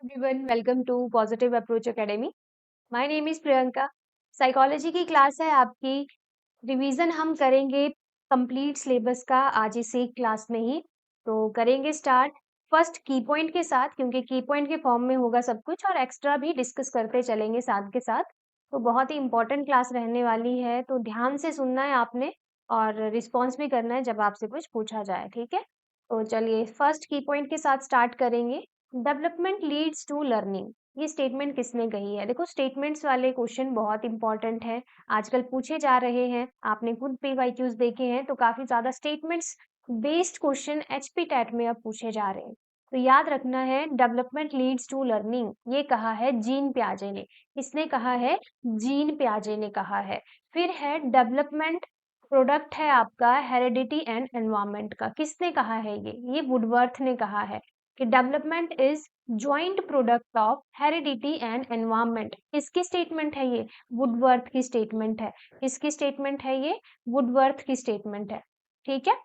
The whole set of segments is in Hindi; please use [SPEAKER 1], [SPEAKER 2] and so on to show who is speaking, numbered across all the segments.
[SPEAKER 1] everyone, welcome to Positive Approach Academy. My name is Priyanka. Psychology की क्लास है आपकी। रिवीजन हम करेंगे कंप्लीट सिलेबस का आज इसी क्लास में ही। तो करेंगे स्टार्ट फर्स्ट की पॉइंट के साथ, क्योंकि की पॉइंट के फॉर्म में होगा सब कुछ और एक्स्ट्रा भी डिस्कस करते चलेंगे साथ के साथ। तो बहुत ही इंपॉर्टेंट क्लास रहने वाली है, तो ध्यान से सुनना है आपने और रिस्पॉन्स भी करना है जब आपसे कुछ पूछा जाए, ठीक है। तो चलिए फर्स्ट की पॉइंट के साथ स्टार्ट करेंगे। डेवलपमेंट लीड्स टू लर्निंग, ये स्टेटमेंट किसने कही है? देखो, स्टेटमेंट्स वाले क्वेश्चन बहुत इंपॉर्टेंट है, आजकल पूछे जा रहे हैं। आपने खुद पीवाईक्यूज देखे हैं तो काफी ज्यादा statements based question HP TET में अब पूछे जा रहे हैं। तो याद रखना है, डेवलपमेंट लीड्स टू लर्निंग ये कहा है जीन प्याजे ने। किसने कहा है? जीन प्याजे ने कहा है। फिर है डेवलपमेंट प्रोडक्ट है आपका हेरिडिटी एंड एनवायरमेंट का। किसने कहा है? ये वुडवर्थ ने कहा है कि development is joint product of heredity and environment. किसकी स्टेटमेंट है ये? वुडवर्थ की स्टेटमेंट है। किसकी स्टेटमेंट है ये? वुडवर्थ की स्टेटमेंट है, ठीक है।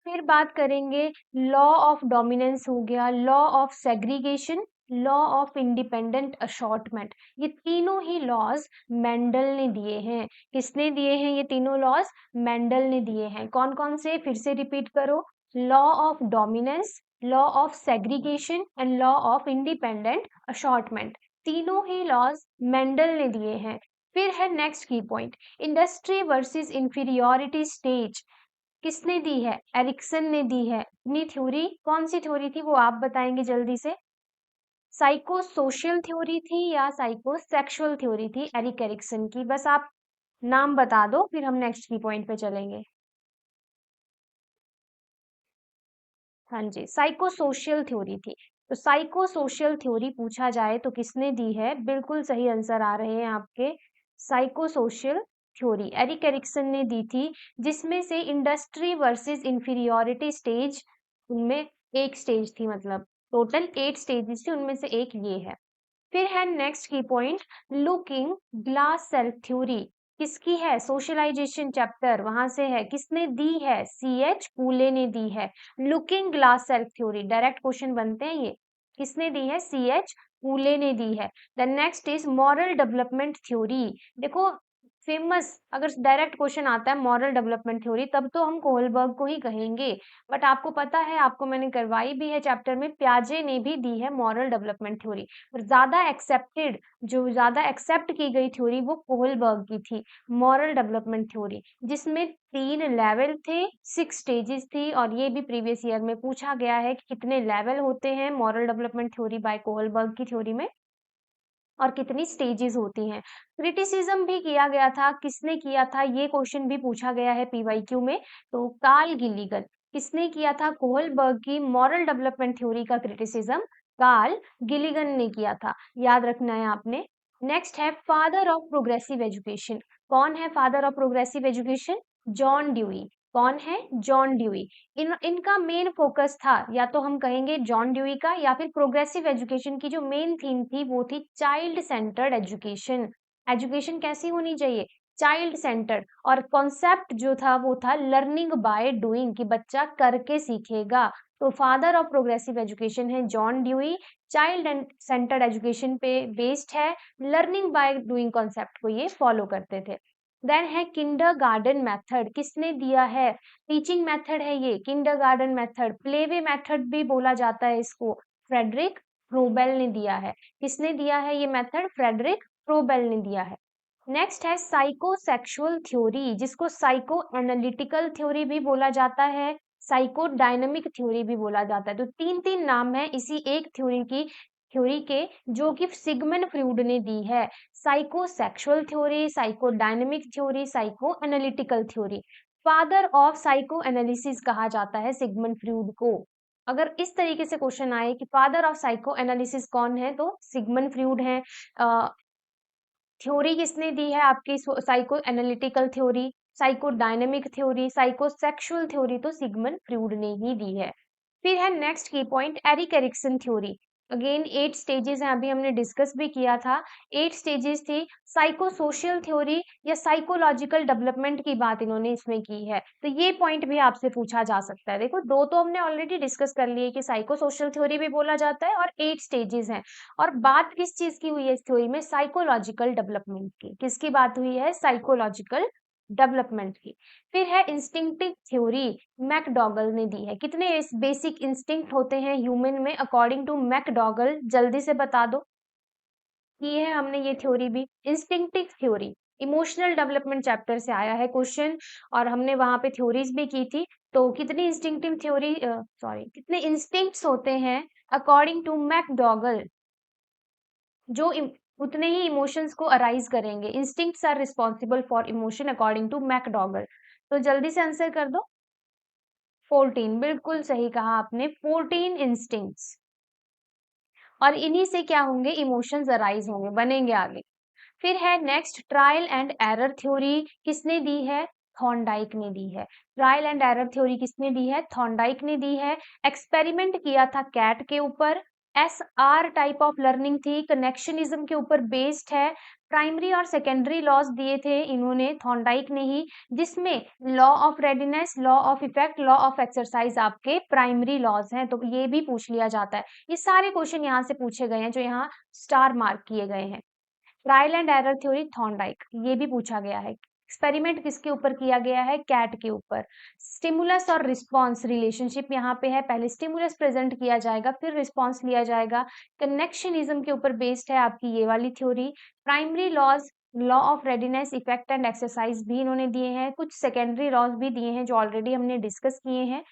[SPEAKER 1] फिर बात करेंगे लॉ ऑफ डोमिनेंस हो गया, law of segregation, law of independent assortment. ये तीनों ही लॉज मेंडल ने दिए हैं। किसने दिए हैं ये तीनों लॉज? मेंडल ने दिए हैं। कौन कौन से? फिर से रिपीट करो। Law of dominance, law of segregation and law of independent assortment. तीनों ही लॉज मेंडल ने दिए हैं। फिर है नेक्स्ट की point, industry versus inferiority stage. किसने दी है? एरिक्सन ने दी है। अपनी थ्योरी कौन सी थ्योरी थी वो आप बताएंगे जल्दी से। साइको सोशल थ्योरी थी या साइको सेक्सुअल थ्योरी थी एरिक एरिक्सन की? बस आप नाम बता दो, फिर हम नेक्स्ट की पॉइंट पे चलेंगे। हाँ जी, साइको सोशल थ्योरी थी। तो साइको सोशल थ्योरी पूछा जाए तो किसने दी है? बिल्कुल सही आंसर आ रहे हैं आपके। Psycho social theory Erik Erikson ने दी थी, जिसमें से इंडस्ट्री वर्सेस इंफीरियोरिटी स्टेज, उनमें एक स्टेज थी, मतलब टोटल 8 स्टेजेस थी, उनमें से एक ये है। फिर है नेक्स्ट की point, looking glass self theory. किसकी है? सोशलाइजेशन चैप्टर, वहां से है। किसने दी है? सीएच पूले ने दी है। Looking glass self theory, direct question बनते हैं ये। किसने दी है? सीएच पूले ने दी है। Then next is moral development theory. देखो, फेमस अगर डायरेक्ट क्वेश्चन आता है मॉरल डेवलपमेंट थ्योरी, तब तो हम कोहलबर्ग को ही कहेंगे। बट आपको पता है, आपको मैंने करवाई भी है चैप्टर में, प्याजे ने भी दी है मॉरल डेवलपमेंट थ्योरी। और ज्यादा एक्सेप्टेड, जो ज्यादा एक्सेप्ट की गई थ्योरी वो कोहलबर्ग की थी, मॉरल डेवलपमेंट थ्योरी, जिसमें 3 लेवल थे, 6 स्टेजेस थी। और ये भी प्रीवियस ईयर में पूछा गया है कि कितने लेवल होते हैं moral development theory by Kohlberg की थ्योरी में, और कितनी स्टेजेस होती हैं। क्रिटिसिज्म भी किया गया था। किसने किया था? ये क्वेश्चन भी पूछा गया है पीवाईक्यू में। तो कार्ल गिलिगन। किसने किया था? कोहलबर्ग की मॉरल डेवलपमेंट थ्योरी का क्रिटिसिज्म कार्ल गिलिगन ने किया था, याद रखना है आपने। नेक्स्ट है फादर ऑफ प्रोग्रेसिव एजुकेशन। कौन है father of progressive education? John dewy. कौन है? John dewy. इनका मेन फोकस था, या तो हम कहेंगे जॉन ड्यूई का, या फिर प्रोग्रेसिव एजुकेशन की जो मेन थीम थी वो थी चाइल्ड सेंटर्ड एजुकेशन। एजुकेशन कैसी होनी चाहिए? Child centred. और कॉन्सेप्ट जो था वो था लर्निंग बाय डूइंग, कि बच्चा करके सीखेगा। तो फादर ऑफ प्रोग्रेसिव एजुकेशन है John dewy. Child and centred education पे बेस्ड है, लर्निंग बाय डूइंग कॉन्सेप्ट को ये फॉलो करते थे। देन है किंडरगार्टन मेथड। किसने दिया है? टीचिंग मेथड है ये, किंडरगार्टन मेथड, प्लेवे मेथड भी बोला जाता है इसको। फ्रेडरिक फ्रोबेल ने दिया है। किसने दिया है ये मेथड? फ्रेडरिक फ्रोबेल ने दिया है। नेक्स्ट है साइकोसेक्सुअल थ्योरी, जिसको साइको एनालिटिकल थ्योरी भी बोला जाता है, साइको डायनामिक थ्योरी भी बोला जाता है। तो 3 नाम है इसी एक थ्योरी के, जो कि सिगमंड फ्रूड ने दी है। Psycho sexual theory, psycho dynamic theory, psycho analytical theory. Father of psycho analysis कहा जाता है सिगमंड फ्रूड को। अगर इस तरीके से क्वेश्चन आए कि फादर ऑफ साइको एनालिसिस कौन है, तो सिगमंड फ्रूड है। थ्योरी किसने दी है आपकी? Psycho analytical theory, psycho dynamic theory, psycho sexual theory तो सिगमंड फ्रूड ने ही दी है। फिर है नेक्स्ट की point, Erik Erikson theory. Again 8 stages हैं, अभी हमने डिस्कस भी किया था। 8 स्टेजेस थी। साइको सोशल थ्योरी या साइकोलॉजिकल डेवलपमेंट की बात इन्होंने इसमें की है, तो ये पॉइंट भी आपसे पूछा जा सकता है। देखो, दो तो हमने ऑलरेडी डिस्कस कर लिए कि साइको सोशल थ्योरी भी बोला जाता है और 8 स्टेजेस हैं। और बात किस चीज की हुई है इस थ्योरी में? साइकोलॉजिकल डेवलपमेंट की। किसकी बात हुई है? साइकोलॉजिकल डेवलपमेंट की। फिर है इंस्टिंक्टिव थ्योरी, मैकडॉगल ने दी है। कितने इस बेसिक इंस्टिंक्ट होते हैं ह्यूमन में अकॉर्डिंग टू मैकडॉगल? जल्दी से बता दो। की है हमने ये थ्योरी भी, instinctive theory. Emotional development chapter से आया है क्वेश्चन, और हमने वहां पे थ्योरीज भी की थी। तो कितनी इंस्टिंक्टिव थ्योरी, सॉरी, कितने इंस्टिंक्ट्स होते हैं अकॉर्डिंग टू मैकडॉगल, जो उतने ही इमोशंस को अराइज करेंगे? Instincts are responsible for emotion according to McDougall. तो जल्दी से आंसर कर दो। 14, बिल्कुल सही कहा आपने, 14 इंस्टिंक्ट्स। और इन्हीं से क्या होंगे? इमोशंस अराइज होंगे, बनेंगे आगे। फिर है next trial and error theory. किसने दी है? थॉर्नडाइक ने दी है। ट्रायल एंड एरर थ्योरी किसने दी है? थॉर्नडाइक ने दी है। एक्सपेरिमेंट किया था कैट के ऊपर। SR टाइप ऑफ लर्निंग थी, कनेक्शनिज्म के ऊपर बेस्ड है। प्राइमरी और सेकेंडरी लॉज दिए थे इन्होंने, थॉर्नडाइक ने ही, जिसमें law of readiness, law of effect, law of exercise आपके प्राइमरी लॉज हैं। तो ये भी पूछ लिया जाता है। ये सारे क्वेश्चन यहाँ से पूछे गए हैं जो यहाँ स्टार मार्क किए गए हैं। Trial and error theory, Thorndike, ये भी पूछा गया है। एक्सपेरिमेंट किसके ऊपर किया गया है? कैट के ऊपर। स्टिमुलस और रिस्पॉन्स रिलेशनशिप यहाँ पे है, पहले स्टिमुलस प्रेजेंट किया जाएगा फिर रिस्पॉन्स लिया जाएगा। कनेक्शनिज्म के ऊपर बेस्ड है आपकी ये वाली theory. Primary laws, law of readiness, effect and exercise भी इन्होंने दिए हैं। कुछ सेकेंडरी लॉज भी दिए हैं जो ऑलरेडी हमने डिस्कस किए हैं।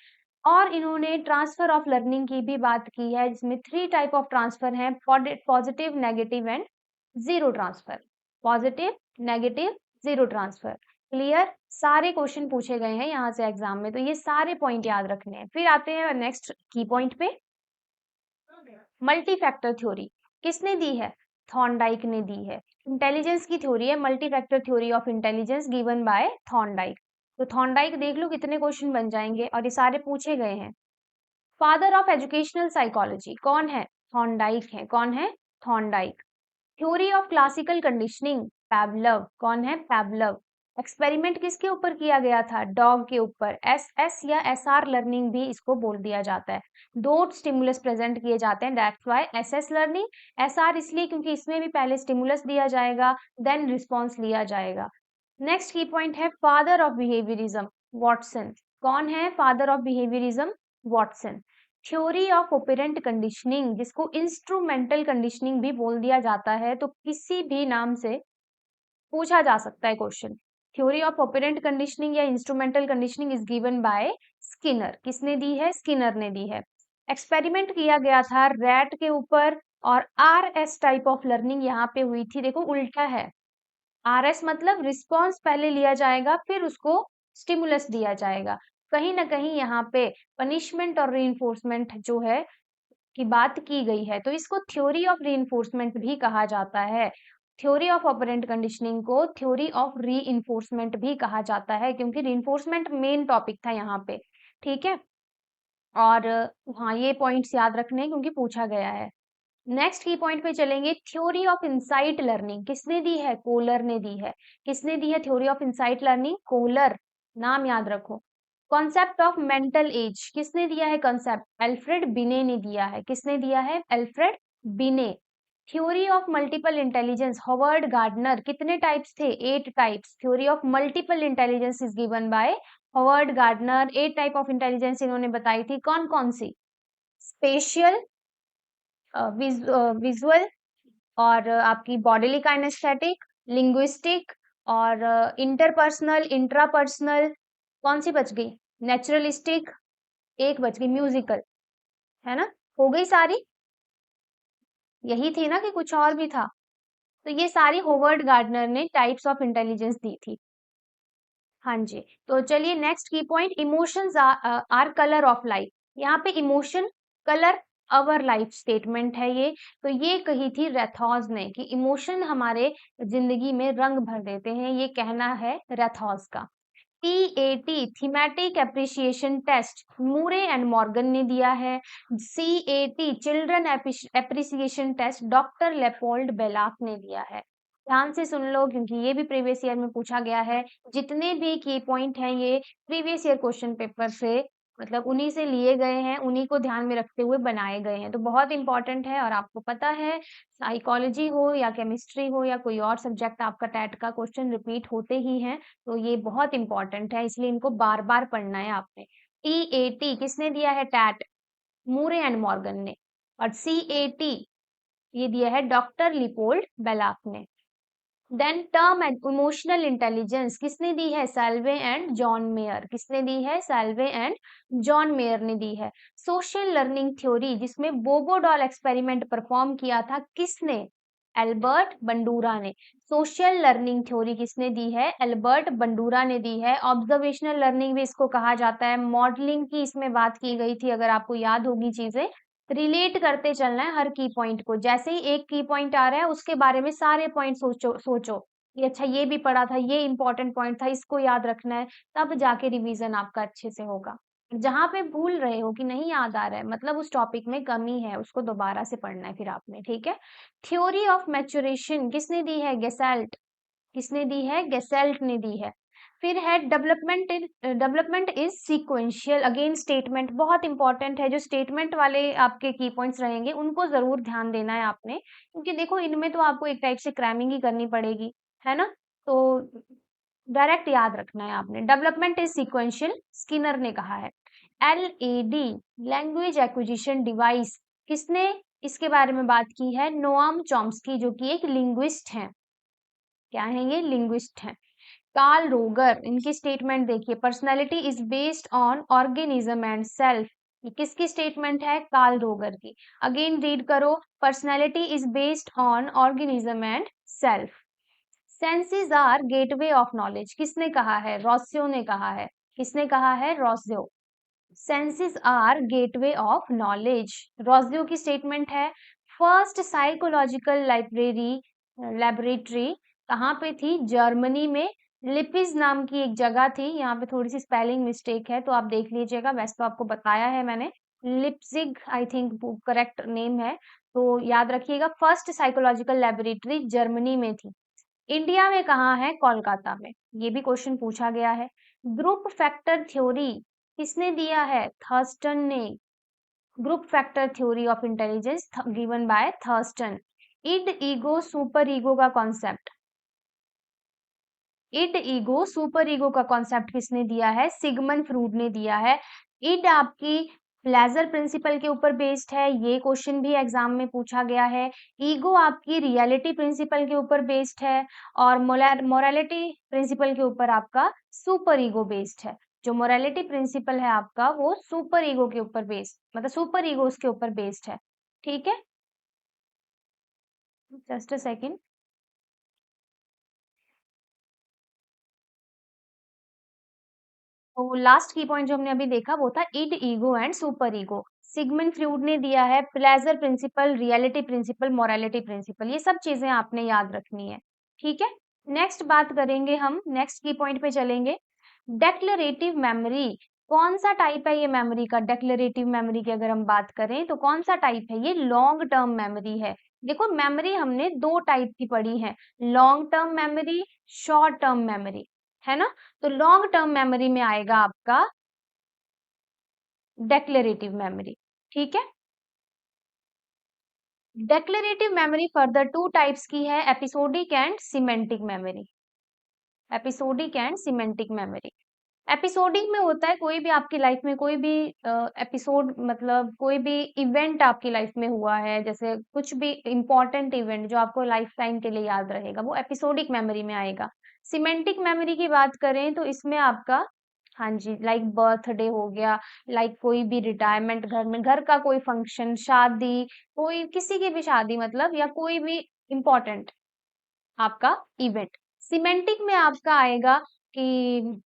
[SPEAKER 1] और इन्होंने ट्रांसफर ऑफ लर्निंग की भी बात की है, जिसमें 3 टाइप ऑफ ट्रांसफर हैं, positive, negative and zero transfer. Positive, negative, zero transfer. Clear? सारे क्वेश्चन पूछे गए हैं यहाँ से एग्जाम में, तो ये सारे पॉइंट याद रखने हैं। फिर आते हैं नेक्स्ट की पॉइंट पे, मल्टी फैक्टर थ्योरी। किसने दी है? थॉर्नडाइक ने दी है। इंटेलिजेंस की थ्योरी है, multi factor theory of intelligence given by Thorndike. तो थॉर्नडाइक देख लो कितने क्वेश्चन बन जाएंगे, और ये सारे पूछे गए हैं। फादर ऑफ एजुकेशनल साइकोलॉजी कौन है? थॉर्नडाइक है। कौन है? Thorndike. Theory of classical conditioning, Pavlov. कौन है? पैवलव। एक्सपेरिमेंट किसके ऊपर किया गया था? डॉग के ऊपर। SS या SR लर्निंग भी इसको बोल दिया जाता है। दो स्टिमुलस प्रेजेंट किए जाते हैं, that's why SS learning. SR इसलिए क्योंकि इसमें भी पहले स्टिमुलस दिया जाएगा, देन रिस्पॉन्स लिया जाएगा। नेक्स्ट की पॉइंट है फादर ऑफ बिहेवियरिज्म, वॉटसन। कौन है father of behaviourism? Watson. Theory of operant conditioning, जिसको इंस्ट्रूमेंटल कंडीशनिंग भी बोल दिया जाता है, तो किसी भी नाम से पूछा जा सकता है question. Theory of operant conditioning या instrumental conditioning is given by Skinner. किसने दी है? स्किनर ने दी है। एक्सपेरिमेंट किया गया था रैट के ऊपर, और RS टाइप ऑफ लर्निंग यहाँ पे हुई थी। देखो उल्टा है, RS मतलब रिस्पॉन्स पहले लिया जाएगा फिर उसको स्टिमुलस दिया जाएगा। कहीं ना कहीं यहाँ पे पनिशमेंट और रीइंफोर्समेंट जो है की बात की गई है, तो इसको थ्योरी ऑफ रीइंफोर्समेंट भी कहा जाता है। थ्योरी ऑफ ऑपरेंट कंडीशनिंग को थ्योरी ऑफ रीइंफोर्समेंट भी कहा जाता है, क्योंकि रीइंफोर्समेंट मेन टॉपिक था यहाँ पे। ठीक है, और हाँ, ये पॉइंट्स याद रखने हैं क्योंकि पूछा गया है। नेक्स्ट की पॉइंट पे चलेंगे, थ्योरी ऑफ इनसाइट लर्निंग। किसने दी है? कोलर ने दी है। किसने दी है theory of insight learning? Kohler. नाम याद रखो। कॉन्सेप्ट ऑफ मेंटल एज किसने दिया है? कॉन्सेप्ट एल्फ्रेड बिने ने दिया है। किसने दिया है? Alfred Binet. Theory of multiple intelligence, Howard Gardner. कितने टाइप्स थे? 8 types. Theory of multiple intelligence is given by Howard Gardner. 8 type of intelligence इन्होंने बताई थी। कौन कौन सी? स्पेशियल, विजुअल, और आपकी बॉडीली काइनेस्थेटिक, लिंग्विस्टिक, और इंटरपर्सनल, इंट्रापर्सनल। कौन सी बच गई? नेचुरलिस्टिक, एक बच गई, म्यूजिकल। है ना? हो गई सारी? यही थी ना कि कुछ और भी था? तो ये सारी होवर्ड गार्डनर ने टाइप्स ऑफ इंटेलिजेंस दी थी। हाँ जी, तो चलिए नेक्स्ट की point, emotions are colour of life. यहाँ पे emotion, colour, our life statement है ये। तो ये कही थी रेथॉस ने कि इमोशन हमारे जिंदगी में रंग भर देते हैं, ये कहना है रेथॉस का। TAT thematic apperception test Murray and Morgan ने दिया है। CAT children apperception test doctor Leopold Bellak ने दिया है। ध्यान से सुन लो क्योंकि ये भी प्रीवियस ईयर में पूछा गया है। जितने भी की पॉइंट हैं ये प्रीवियस ईयर क्वेश्चन पेपर से मतलब उन्हीं से लिए गए हैं, उन्हीं को ध्यान में रखते हुए बनाए गए हैं, तो बहुत इंपॉर्टेंट है। और आपको पता है साइकोलॉजी हो या केमिस्ट्री हो या कोई और सब्जेक्ट आपका टैट का क्वेश्चन रिपीट होते ही हैं, तो ये बहुत इंपॉर्टेंट है, इसलिए इनको बार बार पढ़ना है आपने। TAT किसने दिया है? टैट मूरे एंड मॉर्गन ने। और CAT ये दिया है डॉक्टर लिपोल्ड बेलाक ने। Then term and emotional intelligence किसने दी है? Salovey and John Mayer. किसने दी है? सैल्वे एंड जॉन मेयर ने दी है। सोशल लर्निंग थ्योरी जिसमें बोबो डॉल एक्सपेरिमेंट परफॉर्म किया था किसने? एल्बर्ट बंडूरा ने। सोशल लर्निंग थ्योरी किसने दी है? एल्बर्ट बंडूरा ने दी है। ऑब्जर्वेशनल लर्निंग भी इसको कहा जाता है। मॉडलिंग की इसमें बात की गई थी, अगर आपको याद होगी चीजें। रिलेट करते चलना है हर की पॉइंट को, जैसे ही एक की पॉइंट आ रहा है उसके बारे में सारे पॉइंट सोचो सोचो कि अच्छा ये भी पढ़ा था, ये इंपॉर्टेंट पॉइंट था, इसको याद रखना है, तब जाके रिवीजन आपका अच्छे से होगा। जहां पे भूल रहे हो कि नहीं याद आ रहा है मतलब उस टॉपिक में कमी है, उसको दोबारा से पढ़ना है फिर आपने, ठीक है। थ्योरी ऑफ मैच्योरेशन किसने दी है? गेसेल्ट। किसने दी है? गेसेल्ट ने दी है। फिर है development is sequential. Again statement बहुत इंपॉर्टेंट है, जो स्टेटमेंट वाले आपके की पॉइंट्स रहेंगे उनको जरूर ध्यान देना है आपने, क्योंकि देखो इनमें तो आपको एक टाइप से क्रैमिंग ही करनी पड़ेगी, है ना। तो डायरेक्ट याद रखना है आपने। डेवलपमेंट इज सीक्वेंशियल स्किनर ने कहा है। LAD लैंग्वेज एक्विजिशन डिवाइस किसने इसके बारे में बात की है? नोआम चॉम्स्की, जो कि एक लिंग्विस्ट हैं। क्या है ये? लिंग्विस्ट हैं। कार्ल रोगर, इनकी स्टेटमेंट देखिए, personality is based on organism and self. ये किसकी स्टेटमेंट है? कार्ल रोगर की। अगेन रीड करो, personality is based on organism and self. Senses are gateway of knowledge किसने कहा है? रॉस्यो ने कहा है। किसने कहा है? Rousseau. Senses are gateway of knowledge, Rousseau की स्टेटमेंट है। फर्स्ट साइकोलॉजिकल लाइब्रेरी लेबोरेटरी कहाँ पे थी? जर्मनी में। लिपिज नाम की एक जगह थी, यहाँ पे थोड़ी सी स्पेलिंग मिस्टेक है तो आप देख लीजिएगा, वैसे तो आपको बताया है मैंने। Leipzig I think correct name है, तो याद रखिएगा। फर्स्ट साइकोलॉजिकल लेबोरेटरी जर्मनी में थी। इंडिया में कहाँ है? कोलकाता में। ये भी क्वेश्चन पूछा गया है। ग्रुप फैक्टर थ्योरी किसने दिया है? थर्स्टन ने। Group factor theory of intelligence given by Thurstone. Id ego super ego का concept, id ego super ego का कॉन्सेप्ट किसने दिया है? सिगमंड फ्रूड ने दिया है। इड आपकी प्लेजर प्रिंसिपल के ऊपर बेस्ड है, ये क्वेश्चन भी एग्जाम में पूछा गया है। ईगो आपकी रियलिटी प्रिंसिपल के ऊपर बेस्ड है, और मोरालिटी प्रिंसिपल के ऊपर आपका सुपर ईगो बेस्ड है। जो मोरालिटी प्रिंसिपल है आपका वो सुपर ईगो के ऊपर बेस्ड, मतलब सुपर ईगो के ऊपर बेस्ड है, ठीक है। Just a second. तो लास्ट की पॉइंट जो हमने अभी देखा वो था id ego and superego. Sigmund Freud ने दिया है pleasure principle, reality principle, morality principle, ये सब चीजें आपने याद रखनी है, ठीक है। नेक्स्ट बात करेंगे हम, नेक्स्ट की पॉइंट पे चलेंगे। डेक्लरेटिव मेमोरी कौन सा टाइप है? ये मेमोरी का, डेक्लरेटिव मेमोरी की अगर हम बात करें तो कौन सा टाइप है? ये लॉन्ग टर्म मेमोरी है। देखो मेमोरी हमने दो टाइप की पढ़ी है, long term memory, short term memory, है ना। तो लॉन्ग टर्म मेमोरी में आएगा आपका डेक्लरेटिव मेमोरी, ठीक है। Declarative memory further two types की है, episodic and semantic memory. Episodic and semantic memory. Episodic में होता है कोई भी आपकी लाइफ में कोई भी एपिसोड, मतलब कोई भी इवेंट आपकी लाइफ में हुआ है, जैसे कुछ भी इंपॉर्टेंट इवेंट जो आपको लाइफ टाइम के लिए याद रहेगा, वो एपिसोडिक मेमोरी में आएगा। सिमेंटिक मेमोरी की बात करें तो इसमें आपका, हाँ जी, लाइक बर्थडे हो गया, लाइक कोई भी रिटायरमेंट, घर में घर का कोई फंक्शन, शादी, कोई किसी की भी शादी मतलब, या कोई भी इम्पोर्टेंट आपका इवेंट। सिमेंटिक में आपका आएगा कि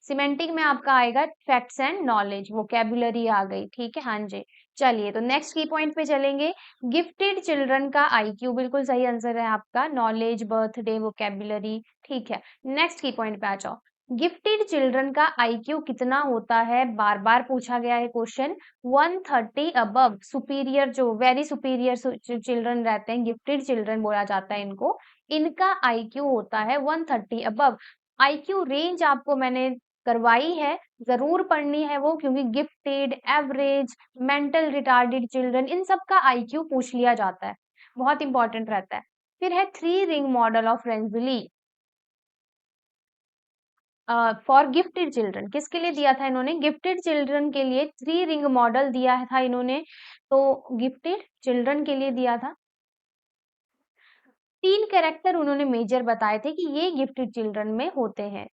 [SPEAKER 1] सिमेंटिक में आपका आएगा फैक्ट्स एंड नॉलेज, वोकेबुलरी आ गई, ठीक है। हाँ जी, चलिए तो नेक्स्ट की पॉइंट पे चलेंगे। गिफ्टेड चिल्ड्रन का IQ बिल्कुल सही आंसर है आपका, नॉलेज, बर्थडे, वोकेबुलरी, ठीक है। नेक्स्ट की पॉइंट पे आ जाओ। गिफ्टेड चिल्ड्रन का आईक्यू कितना होता है, बार बार पूछा गया है क्वेश्चन। 130 अबव, सुपीरियर जो वेरी सुपीरियर चिल्ड्रन रहते हैं, गिफ्टेड चिल्ड्रन बोला जाता है इनको, इनका आईक्यू होता है 130 अबव। आईक्यू रेंज आपको मैंने करवाई है, जरूर पढ़नी है वो, क्योंकि gifted, average, mental retarded children, इन सब का आईक्यू पूछ लिया जाता है, बहुत इंपॉर्टेंट रहता है। फिर है three ring model of Renzulli for gifted children, किसके लिए दिया था इन्होंने, गिफ्टेड चिल्ड्रन के लिए थ्री रिंग मॉडल दिया था इन्होंने, तो गिफ्टेड चिल्ड्रन के लिए दिया था। तीन कैरेक्टर उन्होंने मेजर बताए थे कि ये गिफ्टेड चिल्ड्रन में होते हैं।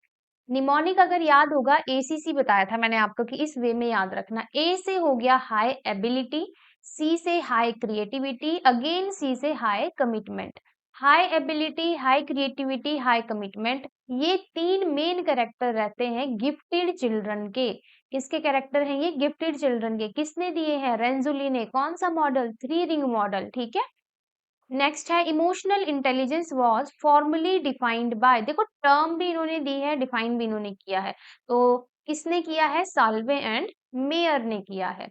[SPEAKER 1] निमोनिक अगर याद होगा, एसीसी बताया था मैंने आपको कि इस वे में याद रखना। ए से हो गया हाई एबिलिटी, सी से हाई क्रिएटिविटी, अगेन सी से high commitment. High ability, high creativity, high commitment, ये तीन मेन कैरेक्टर रहते हैं गिफ्टेड चिल्ड्रन के। किसके कैरेक्टर हैं ये, गिफ्टेड चिल्ड्रन के। किसने दिए हैं, रेंजुली ने। कौन सा मॉडल, थ्री रिंग मॉडल, ठीक है। नेक्स्ट है emotional intelligence was formally defined by, देखो टर्म भी इन्होंने दी है, डिफाइन भी इन्होंने किया है, तो किसने किया है, साल्वे एंड मेयर ने किया है।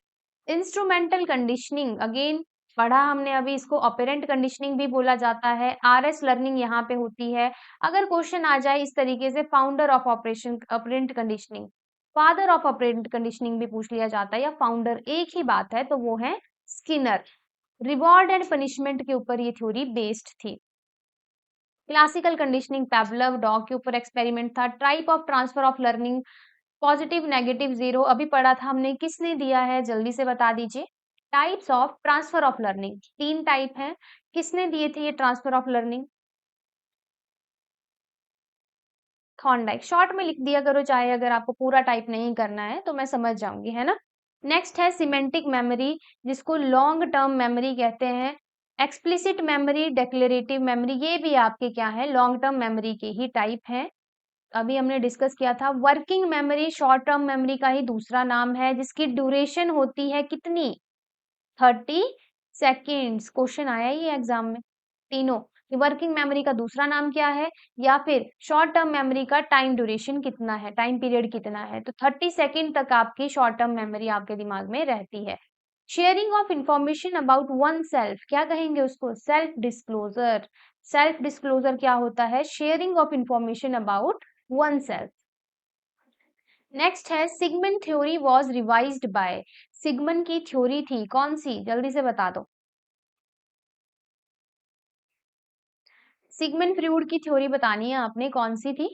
[SPEAKER 1] इंस्ट्रूमेंटल कंडीशनिंग, अगेन पढ़ा हमने अभी इसको, ऑपरेंट कंडीशनिंग भी बोला जाता है, आरएस लर्निंग यहाँ पे होती है। अगर क्वेश्चन आ जाए इस तरीके से, founder of operation operant conditioning, father of operant conditioning भी पूछ लिया जाता है, या फाउंडर एक ही बात है, तो वो है स्किनर। रिवॉर्ड एंड पनिशमेंट के ऊपर ये थ्योरी बेस्ड थी। क्लासिकल कंडीशनिंग पैवलव डॉग के ऊपर एक्सपेरिमेंट था। Type of transfer of learning, positive, negative, zero, अभी पढ़ा था हमने, किसने दिया है, जल्दी से बता दीजिए। Types of transfer of learning, तीन टाइप हैं, किसने दिए थे ये transfer of learning, Thorndike. Short में लिख दिया करो, चाहे अगर आपको पूरा टाइप नहीं करना है तो मैं समझ जाऊंगी, है ना। नेक्स्ट है सिमेंटिक मेमोरी, जिसको लॉन्ग टर्म मेमोरी कहते हैं। एक्सप्लिसिट मेमोरी, डिक्लेरेटिव मेमोरी, ये भी आपके क्या है, लॉन्ग टर्म मेमोरी के ही टाइप हैं। अभी हमने डिस्कस किया था। Working memory short term memory का ही दूसरा नाम है, जिसकी ड्यूरेशन होती है कितनी, 30 सेकेंड्स। क्वेश्चन आया ही एग्जाम में, तीनों। वर्किंग मेमोरी का दूसरा नाम क्या है, या फिर शॉर्ट टर्म मेमोरी का टाइम ड्यूरेशन कितना है, टाइम पीरियड कितना है, तो 30 सेकेंड तक आपकी शॉर्ट टर्म मेमोरी आपके दिमाग में रहती है। Sharing of information about one self, क्या कहेंगे उसको, सेल्फ डिस्क्लोजर। सेल्फ डिस्क्लोजर क्या होता है, sharing of information about oneself. Next है Sigmund theory was revised by, Sigmund की थ्योरी थी कौन सी, जल्दी से बता दो। सिगमंड फ्रूड की थ्योरी बतानी है आपने, कौन सी थी,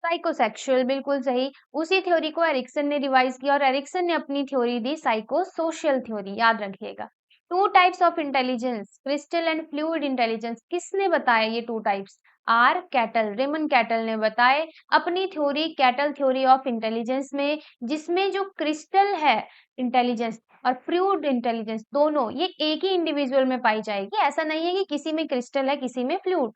[SPEAKER 1] साइकोसेक्सुअल, बिल्कुल सही। उसी थ्योरी को एरिक्सन ने रिवाइज किया, और एरिक्सन ने अपनी थ्योरी दी साइको सोशल थ्योरी, याद रखिएगा। Two types of intelligence, crystal and fluid intelligence, किसने बताया ये two types, R Cattell, Raymond Cattell ने बताए अपनी theory, Cattell theory of intelligence में, जिसमें जो क्रिस्टल है इंटेलिजेंस और फ्लूइड इंटेलिजेंस, दोनों ये एक ही इंडिविजुअल में पाई जाएगी। ऐसा नहीं है कि किसी में क्रिस्टल है किसी में फ्लूइड,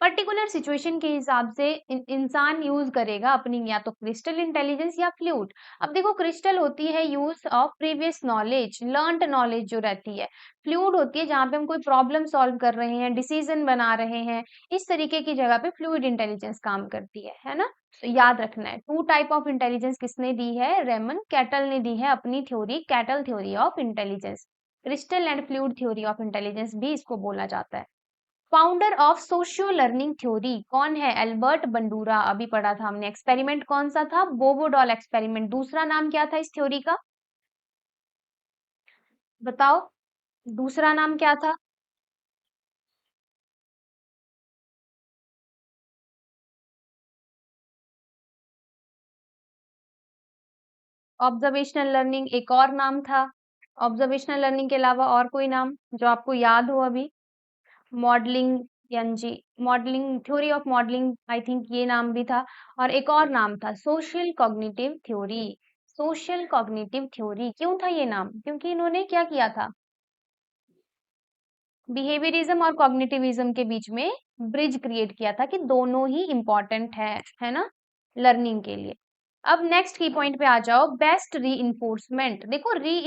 [SPEAKER 1] पर्टिकुलर सिचुएशन के हिसाब से इंसान यूज करेगा अपनी, या तो क्रिस्टल इंटेलिजेंस या फ्लूइड। अब देखो क्रिस्टल होती है use of previous knowledge, learned knowledge जो रहती है। फ्लूइड होती है जहां पे हम कोई प्रॉब्लम सॉल्व कर रहे हैं, डिसीजन बना रहे हैं, इस तरीके की जगह पे फ्लूइड इंटेलिजेंस काम करती है ना। तो याद रखना है, टू टाइप ऑफ इंटेलिजेंस किसने दी है, रेमन कैटल ने दी है अपनी theory, Cattell theory of intelligence. Crystal and fluid theory of intelligence भी इसको बोला जाता है। Founder of socio learning theory कौन है, एल्बर्ट बंडूरा, अभी पढ़ा था हमने। एक्सपेरिमेंट कौन सा था, बोबोडॉल एक्सपेरिमेंट। दूसरा नाम क्या था इस थ्योरी का, बताओ, दूसरा नाम क्या था। ऑब्जर्वेशनल लर्निंग एक और नाम था। ऑब्जर्वेशनल लर्निंग के अलावा और कोई नाम जो आपको याद हो अभी, मॉडलिंग, जी, modelling, theory of modelling, I think ये नाम भी था। और एक और नाम था social cognitive theory. Social cognitive theory क्यों था ये नाम, क्योंकि इन्होंने क्या किया था, बिहेवियरिज्म और कॉग्निटिविज्म के बीच में ब्रिज क्रिएट किया था कि दोनों ही इंपॉर्टेंट है ना, लर्निंग के लिए। अब नेक्स्ट की पॉइंट पे आ जाओ, बेस्ट री देखो री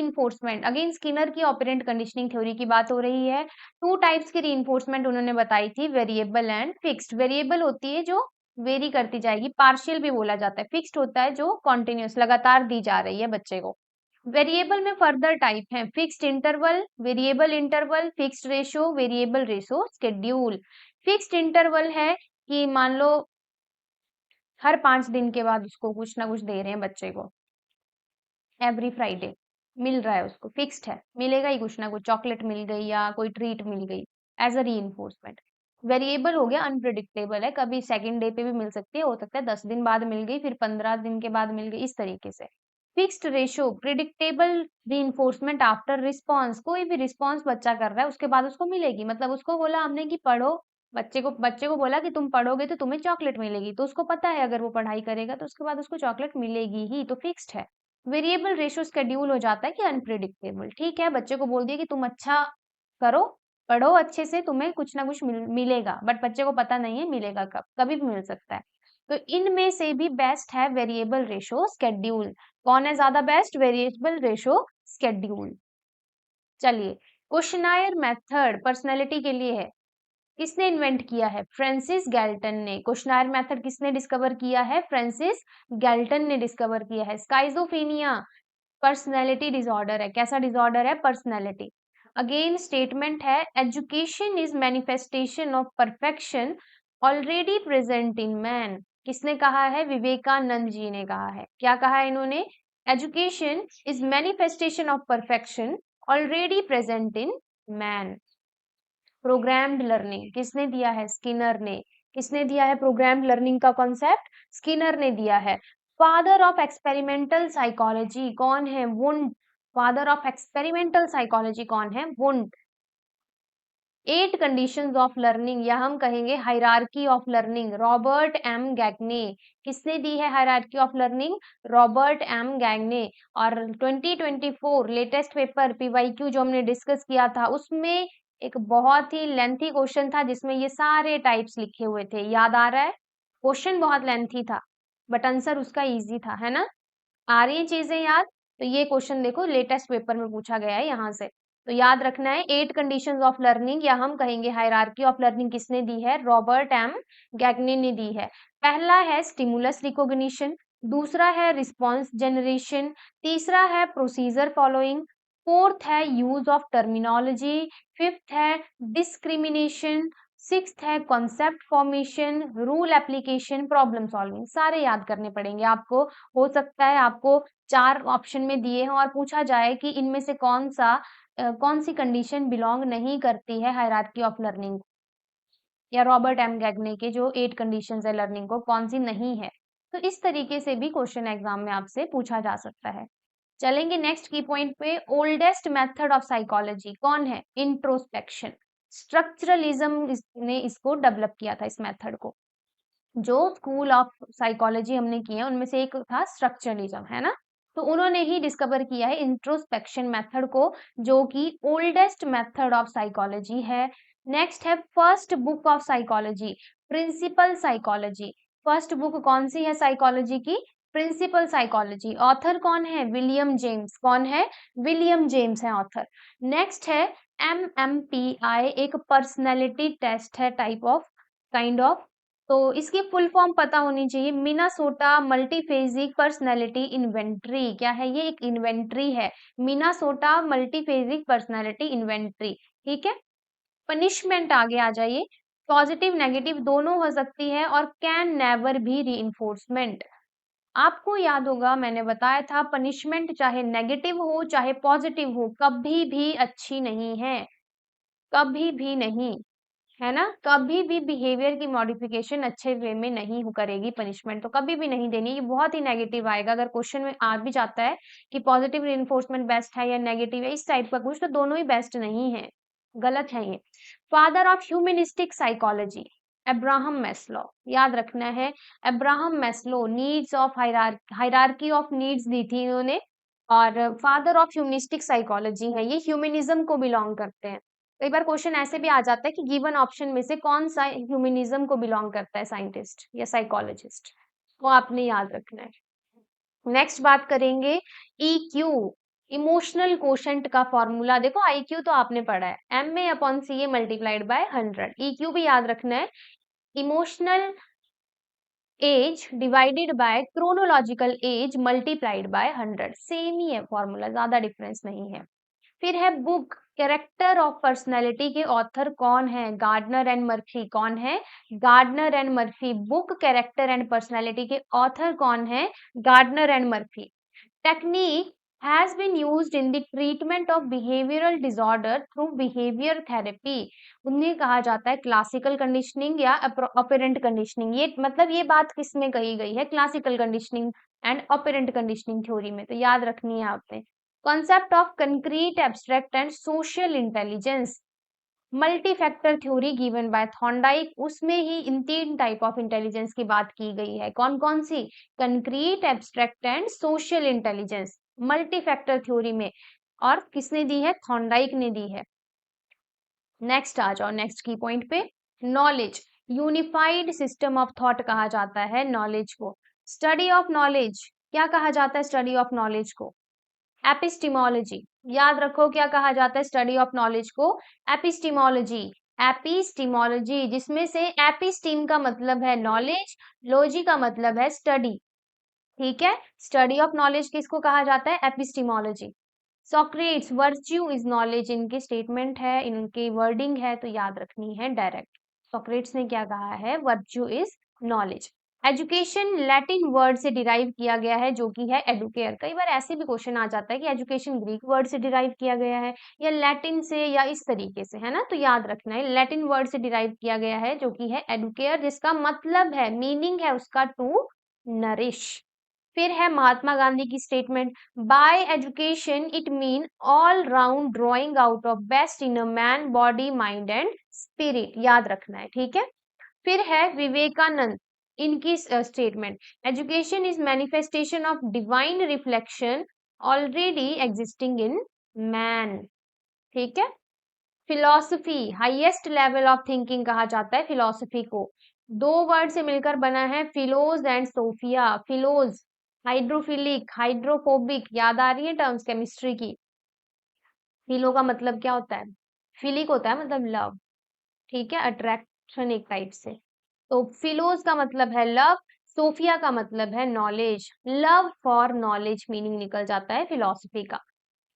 [SPEAKER 1] अगेन स्किनर की ऑपरेंट कंडीशनिंग थ्योरी की बात हो रही है। टू टाइप्स की री उन्होंने बताई थी, वेरिएबल एंड फिक्स्ड। वेरिएबल होती है जो वेरी करती जाएगी, पार्शियल भी बोला जाता है। फिक्स्ड होता है जो कॉन्टिन्यूस लगातार दी जा रही है बच्चे को। वेरिएबल में फर्दर टाइप है, fixed interval, fixed ratio, variable ratio, schedule. Fixed interval है कि मान लो हर 5 दिन के बाद उसको कुछ ना कुछ दे रहे हैं बच्चे को, एवरी फ्राइडे मिल रहा है उसको, फिक्स्ड है, मिलेगा ही कुछ ना कुछ, चॉकलेट मिल गई या कोई ट्रीट मिल गई, एज अ री। वेरिएबल हो गया, अनप्रिडिक्टेबल है, कभी सेकंड डे पे भी मिल सकती है, हो सकता है 10 दिन बाद मिल गई, फिर 15 दिन के बाद मिल गई, इस तरीके से। फिक्स्ड रेशो, प्रिडिक्टेबल री आफ्टर रिस्पॉन्स, कोई भी रिस्पॉन्स बच्चा कर रहा है उसके बाद उसको मिलेगी, मतलब उसको बोला हमने कि पढ़ो, बच्चे को बोला कि तुम पढ़ोगे तो तुम्हें चॉकलेट मिलेगी, तो उसको पता है अगर वो पढ़ाई करेगा तो उसके बाद उसको चॉकलेट मिलेगी ही, तो फिक्स्ड है। वेरिएबल रेशो शेड्यूल हो जाता है कि अनप्रिडिक्टेबल, ठीक है, बच्चे को बोल दिया कि तुम अच्छा करो, पढ़ो अच्छे से, तुम्हें कुछ ना कुछ मिलेगा, बट बच्चे को पता नहीं है मिलेगा कब, कभी भी मिल सकता है। तो इनमें से भी बेस्ट है वेरिएबल रेशो शेड्यूल। कौन है ज्यादा बेस्ट? Variable ratio schedule. चलिए, क्वेश्चनायर मेथड पर्सनैलिटी के लिए है, किसने इन्वेंट किया है? फ्रांसिस गैल्टन ने। क्वेश्चनायर मेथड किसने डिस्कवर किया है? फ्रांसिस गैल्टन ने डिस्कवर किया है। स्काइजोफ्रेनिया पर्सनैलिटी डिसऑर्डर है, कैसा डिसऑर्डर है? पर्सनैलिटी। अगेन स्टेटमेंट है, education is manifestation of perfection already present in man. किसने कहा है? विवेकानंद जी ने कहा है। क्या कहा है इन्होंने? Education is manifestation of perfection already present in man. Programmed learning किसने दिया है? स्किनर ने। किसने दिया है प्रोग्राम्ड लर्निंग का कॉन्सेप्ट? स्किनर ने दिया है। फादर ऑफ एक्सपेरिमेंटल साइकोलॉजी कौन है? Wound. Father of experimental psychology कौन है? वुंड। 8 कंडीशंस ऑफ लर्निंग, या हम कहेंगे hierarchy of learning, Robert M Gagne. किसने दी है hierarchy of learning? Robert M Gagne. और 2024 लेटेस्ट पेपर पीवाईक्यू जो हमने डिस्कस किया था, उसमें एक बहुत ही लेंथी क्वेश्चन था जिसमें ये सारे टाइप्स लिखे हुए थे, याद आ रहा है? क्वेश्चन बहुत लेंथी था बट आंसर उसका इजी था, है ना? आ रही है चीजें याद? तो ये क्वेश्चन देखो लेटेस्ट पेपर में पूछा गया है यहाँ से, तो याद रखना है 8 कंडीशंस ऑफ लर्निंग, या हम कहेंगे हायरार्की ऑफ लर्निंग किसने दी है? रॉबर्ट एम गैग्ने ने दी है। पहला है स्टिमुलस रिकॉग्निशन, दूसरा है रिस्पॉन्स जनरेशन, तीसरा है प्रोसीजर फॉलोइंग, फोर्थ है यूज ऑफ टर्मिनोलॉजी, फिफ्थ है डिस्क्रिमिनेशन, सिक्स्थ है concept formation, rule application, problem solving. सारे याद करने पड़ेंगे आपको। हो सकता है आपको 4 ऑप्शन में दिए हैं और पूछा जाए कि इनमें से कौन सी कंडीशन बिलोंग नहीं करती है हायरार्की ऑफ लर्निंग, या रॉबर्ट एम गैग्ने के जो 8 कंडीशंस है लर्निंग को, कौन सी नहीं है। तो इस तरीके से भी क्वेश्चन एग्जाम में आपसे पूछा जा सकता है। चलेंगे नेक्स्ट की पॉइंट पे, ओल्डेस्ट मेथड ऑफ साइकोलॉजी कौन है? इंट्रोस्पेक्शन। स्ट्रक्चरलिज्म ने इसको डेवलप किया था, इस मेथड को। जो स्कूल ऑफ साइकोलॉजी हमने किया उनमें से एक था स्ट्रक्चरलिज्म, है ना? तो उन्होंने ही डिस्कवर किया है इंट्रोस्पेक्शन मेथड को, जो कि ओल्डेस्ट मेथड ऑफ साइकोलॉजी है। नेक्स्ट है first book of psychology, principle psychology. First book कौन सी है साइकोलॉजी की? Principal psychology. ऑथर कौन है? William James. कौन है? विलियम जेम्स है ऑथर। नेक्स्ट है MMPI, एक पर्सनैलिटी टेस्ट है, टाइप ऑफ काइंड ऑफ, तो इसकी फुल फॉर्म पता होनी चाहिए, मिनासोटा मल्टीफेजिक पर्सनैलिटी इन्वेंट्री। क्या है ये? एक इन्वेंट्री है, मिनासोटा मल्टीफेजिक पर्सनैलिटी इन्वेंट्री, ठीक है। पनिशमेंट आगे आ जाइए, पॉजिटिव नेगेटिव दोनों हो सकती है, और कैन नेवर भी री। आपको याद होगा मैंने बताया था, पनिशमेंट चाहे नेगेटिव हो चाहे पॉजिटिव हो, कभी भी अच्छी नहीं है, कभी भी नहीं, है ना? कभी भी बिहेवियर की मॉडिफिकेशन अच्छे वे में नहीं करेगी पनिशमेंट, तो कभी भी नहीं देनी, ये बहुत ही नेगेटिव आएगा। अगर क्वेश्चन में आ भी जाता है कि पॉजिटिव रिइंफोर्समेंट बेस्ट है या नेगेटिव है, इस टाइप का कुछ, तो दोनों ही बेस्ट नहीं है, गलत है ये। Father of humanistic psychology, Abraham Maslow, याद रखना है। Abraham Maslow needs of hierarchy of needs दी थी इन्होंने, और फादर ऑफ ह्यूमनिस्टिक साइकोलॉजी है, ये ह्यूमनिज्म को बिलोंग करते हैं। कई बार क्वेश्चन ऐसे भी आ जाता है कि गिवन ऑप्शन में से कौन सा ह्यूमनिज्म को बिलोंग करता है, साइंटिस्ट या साइकोलॉजिस्ट, वो आपने याद रखना है। नेक्स्ट बात करेंगे EQ, इमोशनल कोशेंट का फॉर्मूला। देखो IQ तो आपने पढ़ा है, MA/CA मल्टीप्लाइड बाय 100। EQ भी याद रखना है, emotional age divided by chronological age multiplied by 100। Same ही है फॉर्मूला, ज्यादा डिफरेंस नहीं है। फिर है बुक, कैरेक्टर ऑफ पर्सनैलिटी के ऑथर कौन है? Gardner and Murphy. कौन है? Gardner and Murphy. Book, character and personality के ऑथर कौन है? Gardner and Murphy. Technique has been used in the treatment of behavioral disorder through behavior therapy। उन्हें कहा जाता है क्लासिकल कंडीशनिंग या ऑपरेंट कंडीशनिंग। ये मतलब ये बात किस में कही गई है? Classical conditioning and operant conditioning theory में, तो याद रखनी है आपने। Concept of concrete, abstract and social intelligence, multi factor theory given by Thorndike. उसमें ही इन 3 टाइप ऑफ इंटेलिजेंस की बात की गई है। कौन कौन सी? Concrete, abstract and social intelligence, multi factor theory में। और किसने दी है? थॉर्नडाइक ने दी है। नेक्स्ट आ जाओ, नेक्स्ट की पॉइंट पे। Knowledge, unified system of thought कहा जाता है नॉलेज को। स्टडी ऑफ नॉलेज, क्या कहा जाता है स्टडी ऑफ नॉलेज को? एपिस्टिमोलॉजी। याद रखो क्या कहा जाता है स्टडी ऑफ नॉलेज को? एपिस्टिमोलॉजी। एपिस्टिमोलॉजी, जिसमें से एपिस्टीम का मतलब है नॉलेज, लॉजी का मतलब है स्टडी। ठीक है, स्टडी ऑफ नॉलेज किसको कहा जाता है? एपिस्टिमोलॉजी। सॉक्रेट्स, वर्च्यू इज नॉलेज, इनकी स्टेटमेंट है, इनकी वर्डिंग है, तो याद रखनी है डायरेक्ट। सॉक्रेट्स ने क्या कहा है? Virtue is knowledge. Education Latin word से डिराइव किया गया है, जो कि है एडुकेयर। कई बार ऐसे भी क्वेश्चन आ जाता है कि एजुकेशन ग्रीक वर्ड से डिराइव किया गया है या लैटिन से या इस तरीके से, है ना, तो याद रखना है लैटिन वर्ड से डिराइव किया गया है, जो कि है एडुकेयर, जिसका मतलब है, मीनिंग है उसका टू नरिश। फिर है महात्मा गांधी की statement, bye education it mean all round drawing out of best in a man, body, mind and spirit. याद रखना है, ठीक है। फिर है विवेकानंद, इनकी statement, education is manifestation of divine reflection already existing in man. ठीक है। Philosophy, highest level of thinking कहा जाता है फिलॉसफी को। 2 वर्ड से मिलकर बना है, फिलोज एंड सोफिया। फिलोज हाइड्रोफिलिक, हाइड्रोफोबिक, याद आ रही है टर्म्स केमिस्ट्री की? फिलो का मतलब क्या होता है? फिलिक होता है मतलब लव, ठीक है, अट्रैक्शन एक टाइप से। तो फिलोज का मतलब है लव, सोफिया का मतलब है knowledge. Love for knowledge meaning निकल जाता है फिलॉसफी का।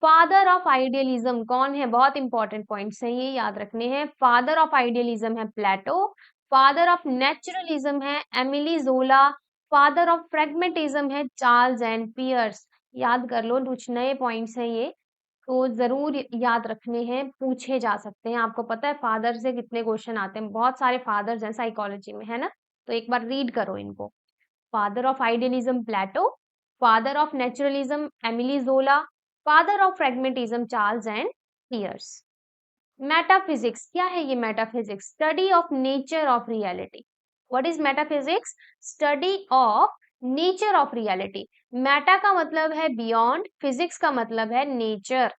[SPEAKER 1] फादर ऑफ आइडियलिज्म कौन है? बहुत इंपॉर्टेंट पॉइंट्स हैं ये, याद रखने हैं। फादर ऑफ आइडियलिज्म है प्लेटो। फादर ऑफ नेचुरलिज्म है एमिली जोला। फादर ऑफ फ्रेगमेंटिज्म है चार्ल्स एंड पियर्स। याद कर लो, कुछ नए पॉइंट्स हैं ये, तो जरूर याद रखने हैं, पूछे जा सकते हैं। आपको पता है फादर से कितने क्वेश्चन आते हैं? बहुत सारे फादर्स हैं साइकोलॉजी में, है ना, तो एक बार रीड करो इनको। Father of idealism Plato, father of naturalism Emile Zola, father of pragmatism Charles and Peirce. Metaphysics, क्या है ये metaphysics? Study of nature of reality. What is metaphysics? Study of nature of reality. Meta का मतलब है बियॉन्ड, फिजिक्स का मतलब है nature.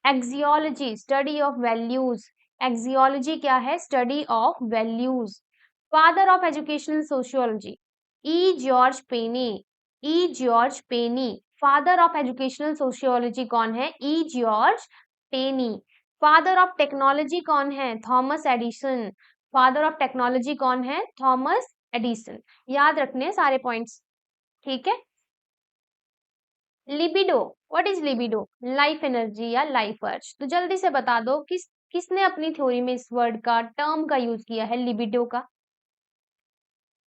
[SPEAKER 1] Axiology, study of values. Axiology क्या है? Study of values. Father of educational sociology, E George Payne. E George Payne, father of educational sociology कौन है? E George Payne. Father of technology कौन है? Thomas Edison. Father of technology कौन है? Thomas Edison. याद रखने सारे पॉइंट्स, ठीक है। Libido, what is libido? Life energy या लाइफ अर्ज। तो जल्दी से बता दो किसने अपनी थ्योरी में इस वर्ड का, टर्म का यूज किया है लिबिडो का?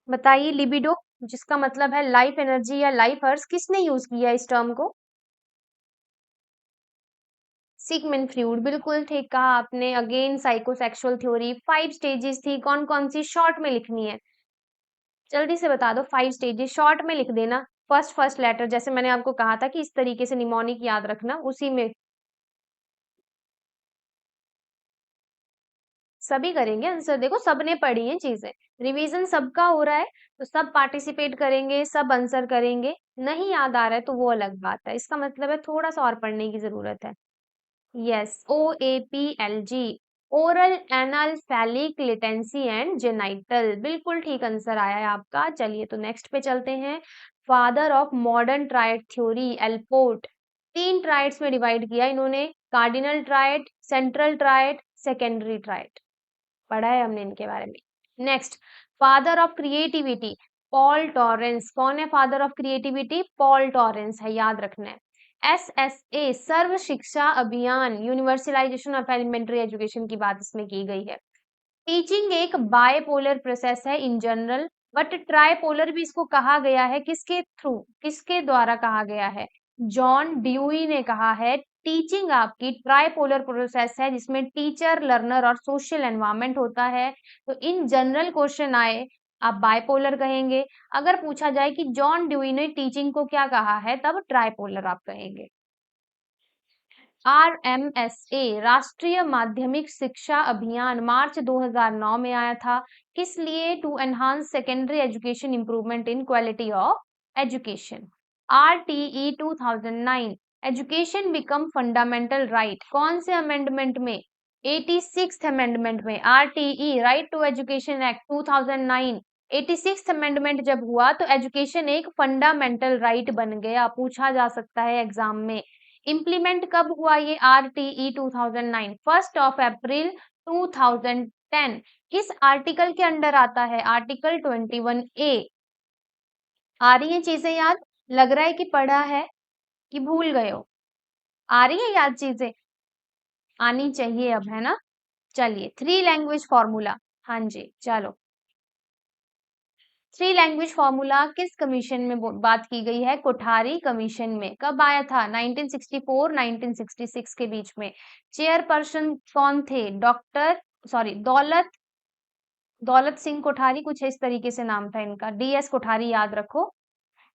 [SPEAKER 1] बताइए, लिबिडो जिसका मतलब है लाइफ एनर्जी या लाइफ अर्ज, किसने यूज किया इस टर्म को? सिगमंड फ्रॉइड, बिल्कुल ठीक कहा आपने। अगेन साइकोसेक्सुअल थ्योरी, 5 स्टेजेस थी, कौन कौन सी? शॉर्ट में लिखनी है, जल्दी से बता दो। 5 स्टेजेस शॉर्ट में लिख देना। फर्स्ट लेटर, जैसे मैंने आपको कहा था कि इस तरीके से निमोनिक याद रखना, उसी में सभी करेंगे आंसर। देखो सबने पढ़ी है चीजें, रिवीजन सबका हो रहा है, तो सब पार्टिसिपेट करेंगे, सब आंसर करेंगे। नहीं याद आ रहा है तो वो अलग बात है, इसका मतलब है थोड़ा सा और पढ़ने की जरूरत है। Yes, OAPLG, oral anal phallic latency and genital, बिल्कुल ठीक आंसर आया है आपका। चलिए तो नेक्स्ट पे चलते हैं। Father of modern triad theory, Alport. 3 triads में डिवाइड किया इन्होंने, cardinal triad, central triad, secondary triad. पढ़ा है हमने इनके बारे में। Next, father of creativity, Paul Torrens. कौन है father of creativity? Paul Torrens है, याद रखना है। SSA, सर्व शिक्षा अभियान, यूनिवर्सलाइजेशन ऑफ एलिमेंट्री एजुकेशन की बात इसमें की गई है। टीचिंग एक बायपोलर प्रोसेस है इन जनरल, बट ट्राइपोलर भी इसको कहा गया है। किसके थ्रू, किसके द्वारा कहा गया है? जॉन ड्यूई ने कहा है टीचिंग आपकी ट्राइपोलर प्रोसेस है जिसमें टीचर, लर्नर और सोशल एनवायरनमेंट होता है। तो इन जनरल क्वेश्चन आए आप बायपोलर कहेंगे, अगर पूछा जाए कि जॉन ड्यूई ने टीचिंग को क्या कहा है तब ट्राइपोलर आप कहेंगे। RMSA, राष्ट्रीय माध्यमिक शिक्षा अभियान, मार्च 2009 में आया था। किस लिए? To enhance secondary education, improvement in quality of education. RTE 2009, education become fundamental right. कौन से अमेंडमेंट में? 86th अमेंडमेंट में। RTE, right to education act 2009, 86th amendment जब हुआ तो एजुकेशन एक फंडामेंटल राइट बन गया, पूछा जा सकता है एग्जाम में। इम्प्लीमेंट कब हुआ ये RTE 2009? 1 अप्रैल 2010। किस आर्टिकल के अंडर आता है? Article 21A। आ रही है चीजें याद? लग रहा है कि पढ़ा है कि भूल गए हो? आ रही है याद चीजें? आनी चाहिए अब, है ना? चलिए, 3 लैंग्वेज फॉर्मूला। हाँ जी, चलो। 3 लैंग्वेज फॉर्मूला किस कमीशन में बात की गई है? कोठारी कमीशन में। कब आया था? 1964 1966 के बीच में। चेयरपर्सन कौन थे? दौलत सिंह कोठारी, कुछ इस तरीके से नाम था इनका। DS कोठारी याद रखो।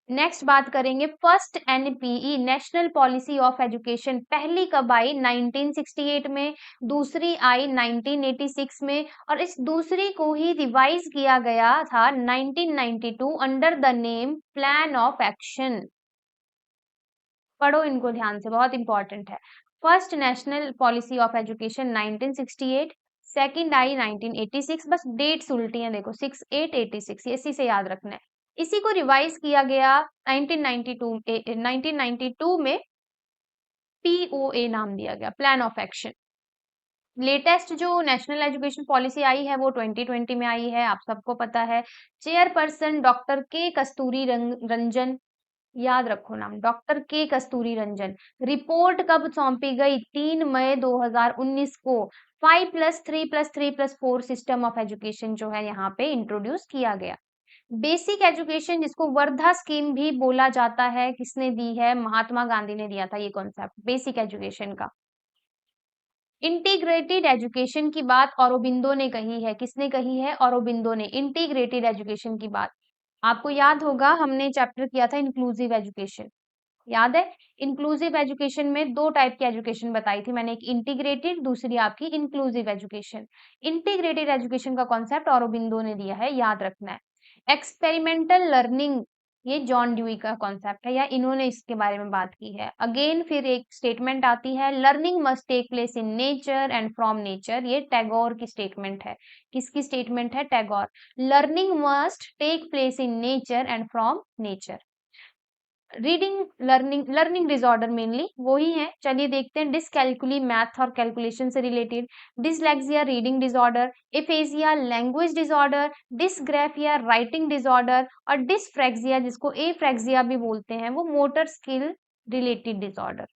[SPEAKER 1] नेक्स्ट बात करेंगे first NPE, national policy of education, पहली कब आई? 1968 में, दूसरी आई 1986 में, और इस दूसरी को ही रिवाइज किया गया था 1992 under the name plan of action. पढ़ो इनको ध्यान से, बहुत इंपॉर्टेंट है। First national policy of education 1968, second आई 1986, बस डेट्स उल्टी हैं देखो, 68 86, इसी से याद रखना है। इसी को रिवाइज किया गया 1992 में, POA नाम दिया गया, प्लान ऑफ एक्शन। लेटेस्ट जो नेशनल एजुकेशन पॉलिसी आई है वो 2020 में आई है, आप सबको पता है। चेयरपर्सन डॉक्टर के कस्तूरी रंजन, याद रखो नाम, डॉक्टर के कस्तूरी रंजन। रिपोर्ट कब सौंपी गई? 3 मई 2019 को। 5+3+3+4 सिस्टम ऑफ एजुकेशन जो है यहाँ पे इंट्रोड्यूस किया गया। बेसिक एजुकेशन जिसको वर्धा स्कीम भी बोला जाता है, किसने दी है? महात्मा गांधी ने दिया था ये कॉन्सेप्ट बेसिक एजुकेशन का। इंटीग्रेटेड एजुकेशन की बात औरोबिंदो ने कही है। किसने कही है? औरोबिंदो ने इंटीग्रेटेड एजुकेशन की बात। आपको याद होगा हमने चैप्टर किया था इंक्लूसिव एजुकेशन, याद है? इंक्लूसिव एजुकेशन में 2 टाइप की एजुकेशन बताई थी मैंने, एक इंटीग्रेटेड, दूसरी आपकी इंक्लूसिव एजुकेशन। इंटीग्रेटेड एजुकेशन का कॉन्सेप्ट औरोबिंदो ने दिया है, याद रखना है। एक्सपेरिमेंटल लर्निंग, ये जॉन ड्यूई का कॉन्सेप्ट है, या इन्होंने इसके बारे में बात की है। अगेन फिर एक स्टेटमेंट आती है, learning must take place in nature and from nature, ये टैगोर की स्टेटमेंट है। किसकी स्टेटमेंट है? Tagore. Learning must take place in nature and from nature. Learning disorder mainly वो ही है। चलिए देखते हैं, डिसकैलकुली मैथ और कैलकुलेशन से related, dyslexia reading disorder, aphasia language disorder, dysgraphia writing disorder, और डिसफ्रेक्सिया जिसको एफ्रेक्सिया भी बोलते हैं वो motor skill related disorder.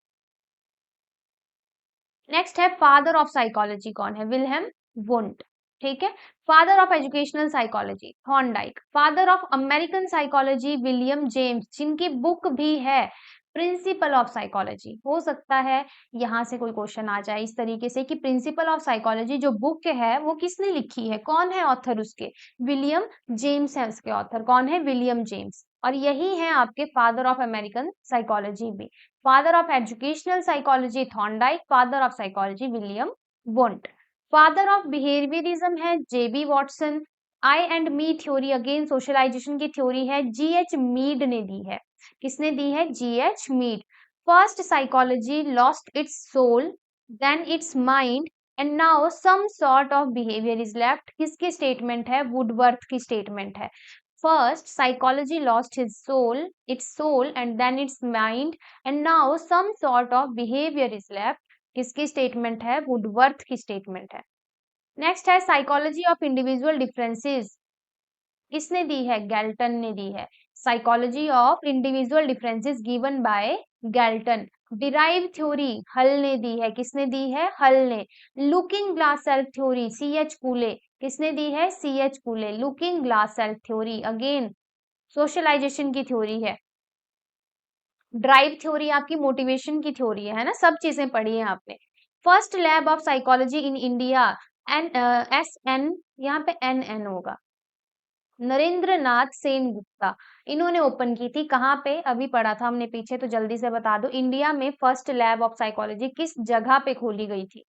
[SPEAKER 1] Next है फादर ऑफ साइकोलॉजी, कौन है? विल्हेम वुंट, ठीक है। Father of educational psychology Thorndike. Father of American psychology William James, जिनकी बुक भी है प्रिंसिपल ऑफ साइकोलॉजी। हो सकता है यहाँ से कोई क्वेश्चन आ जाए इस तरीके से कि प्रिंसिपल ऑफ साइकोलॉजी जो बुक है वो किसने लिखी है, कौन है ऑथर उसके? विलियम जेम्स है उसके ऑथर। कौन है? William James. और यही है आपके फादर ऑफ अमेरिकन साइकोलॉजी भी। Father of educational psychology Thorndike, father of psychology William Wundt. Father of behaviourism है JB Watson. I and me theory, again socialisation की थ्योरी है, GH मीड ने दी है। किसने दी है? GH Mead. First psychology lost its soul, then its mind, and now some sort of behaviour is left. किसकी स्टेटमेंट है? वुडवर्थ की स्टेटमेंट है। First, psychology lost its soul, and then its mind, and now some sort of behavior is left. किसकी स्टेटमेंट है? वुडवर्थ की स्टेटमेंट है। नेक्स्ट है साइकोलॉजी ऑफ इंडिविजुअल डिफरेंसेस। किसने दी है? गैल्टन ने दी है। Psychology of individual differences given by Galton. Drive theory Hull ने दी है। किसने दी है? हल ने। Looking glass self theory C H Cooley. किसने दी है? C H Cooley. Looking glass self theory again socialisation की थ्योरी है। ड्राइव थ्योरी आपकी मोटिवेशन की थ्योरी है ना, सब चीजें पढ़ी है आपने। First lab of psychology in India N S N, यहाँ पे एन एन होगा, नरेंद्र नाथ सेन गुप्ता, इन्होंने ओपन की थी। कहाँ पे? अभी पढ़ा था हमने पीछे, तो जल्दी से बता दो। इंडिया में फर्स्ट लैब ऑफ साइकोलॉजी किस जगह पे खोली गई थी?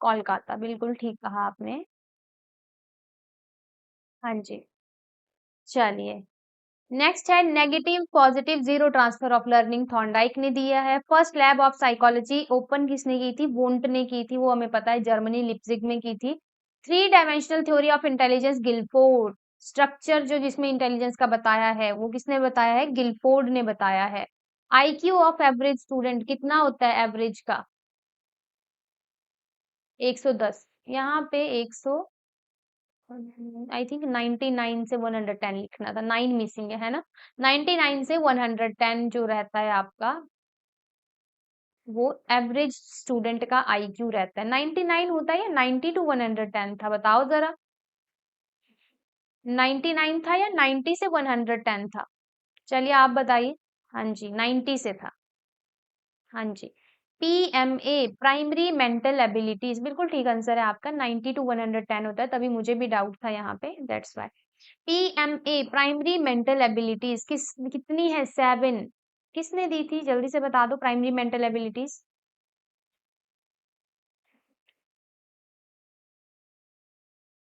[SPEAKER 1] कोलकाता, बिल्कुल ठीक कहा आपने। हाँ जी, चलिए। नेक्स्ट है negative positive zero transfer of learning, Thorndike ने दिया है। First lab of psychology open किसने की थी? वोंट ने की थी, वो हमें पता है, जर्मनी लिप्जिग में की थी। Three dimensional theory of intelligence Guilford, structure जो जिसमें इंटेलिजेंस का बताया है वो किसने बताया है? गिलफोर्ड ने बताया है। आईक्यू ऑफ एवरेज स्टूडेंट कितना होता है एवरेज का? 110। यहाँ पे 100, आई थिंक 99 से 110 लिखना था, 9 मिसिंग है ना। 99 से 110 जो रहता है आपका, वो एवरेज स्टूडेंट का आईक्यू रहता है। 99 होता है या 90 टू 110 था? बताओ जरा। 99 था या 90 से 110 था? चलिए आप बताइए। हाँ जी, 90 से था। हाँ जी। पीएमए प्राइमरी मेंटल एबिलिटीज, बिल्कुल ठीक आंसर है आपका। 90 टू 110 होता है, तभी मुझे भी डाउट था यहाँ पे, that's why. PMA primary mental abilities कितनी है? 7। किसने दी थी? जल्दी से बता दो प्राइमरी मेंटल एबिलिटीज।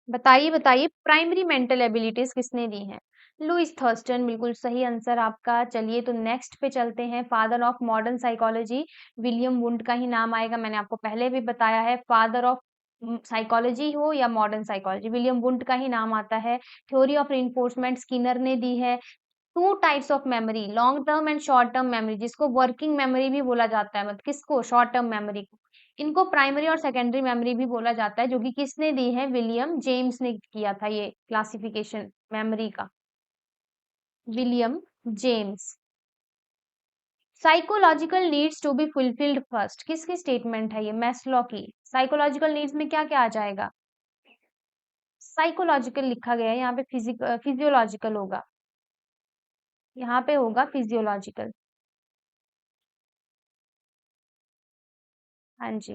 [SPEAKER 1] बताइए बताइए, प्राइमरी मेंटल एबिलिटीज किसने दी है? लुइस थर्स्टन, बिल्कुल सही आंसर आपका। चलिए तो नेक्स्ट पे चलते हैं। Father of modern psychology William wound का ही नाम आएगा, मैंने आपको पहले भी बताया है। फादर ऑफ साइकोलॉजी हो या मॉडर्न साइकोलॉजी, विलियम वुंड का ही नाम आता है। थ्योरी ऑफ रिइंफोर्समेंट स्किनर ने दी है। To types of memory, long term and short term memory, जिसको वर्किंग मेमोरी भी बोला जाता है, मतलब किसको? शॉर्ट टर्म मेमोरी को। इनको प्राइमरी और सेकेंडरी मेमोरी भी बोला जाता है, जो कि किसने दी है? विलियम जेम्स ने किया था ये क्लासिफिकेशन मेमोरी का, William James. Psychological needs to be fulfilled first, किसकी स्टेटमेंट है ये? मैस्लो की। साइकोलॉजिकल नीड्स में क्या क्या आ जाएगा? साइकोलॉजिकल लिखा गया है यहाँ पे, फिजियोलॉजिकल होगा, यहाँ पे होगा फिजियोलॉजिकल। हाँ जी,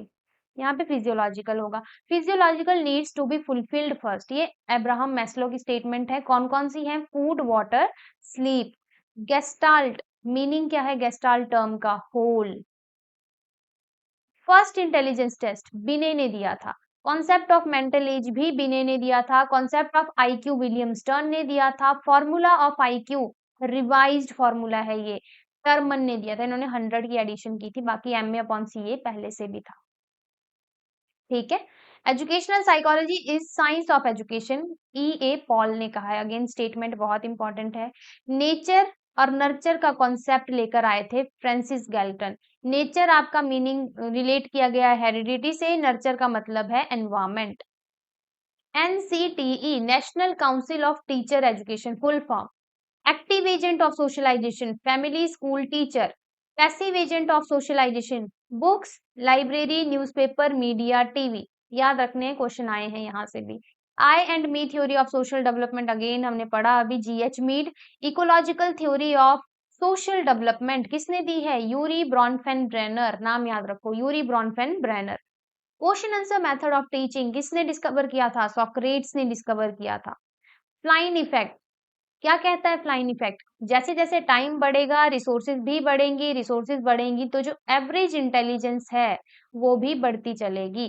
[SPEAKER 1] यहाँ पे फिजियोलॉजिकल होगा। Physiological needs to be fulfilled first, ये अब्राहम मैस्लो की स्टेटमेंट है। कौन कौन सी है? Food, water, sleep. Gestalt, meaning क्या है गेस्टाल्ट टर्म का? Whole. First intelligence test Binet ने दिया था। कॉन्सेप्ट ऑफ मेंटल एज भी बिने ने दिया था। Concept of IQ William stern ने दिया था। Formula of IQ revised formula है ये, टर्मन ने दिया था। इन्होंने 100 की एडिशन की थी, बाकी एम ए अपॉन सी ए पहले से भी था। ठीक है। Educational psychology is science of education, E A Paul ने कहा है। अगेन स्टेटमेंट बहुत इंपॉर्टेंट है। नेचर और नर्चर का कॉन्सेप्ट लेकर आए थे फ्रांसिस गैल्टन। नेचर आपका मीनिंग रिलेट किया गया है हेरिडिटी से, नर्चर का मतलब है environment. NCTE national council of teacher education full form. Active agent of socialisation family school teacher. Passive agent of socialisation books, library, newspaper, media, TV. याद रखने, क्वेश्चन आए हैं यहाँ से भी। I and me theory of social development, again हमने पढ़ा अभी, G H Mead. Ecological theory of social development किसने दी है? यूरी ब्रॉनफेन ब्रेनर, नाम याद रखो, Urie Bronfenbrenner. Question answer method of teaching किसने डिस्कवर किया था? सोक्रेट्स ने डिस्कवर किया था। फ्लाइन इफेक्ट क्या कहता है? फ्लाइन इफेक्ट, जैसे जैसे टाइम बढ़ेगा रिसोर्सेज भी बढ़ेंगी, रिसोर्सेज बढ़ेंगी तो जो एवरेज इंटेलिजेंस है वो भी बढ़ती चलेगी।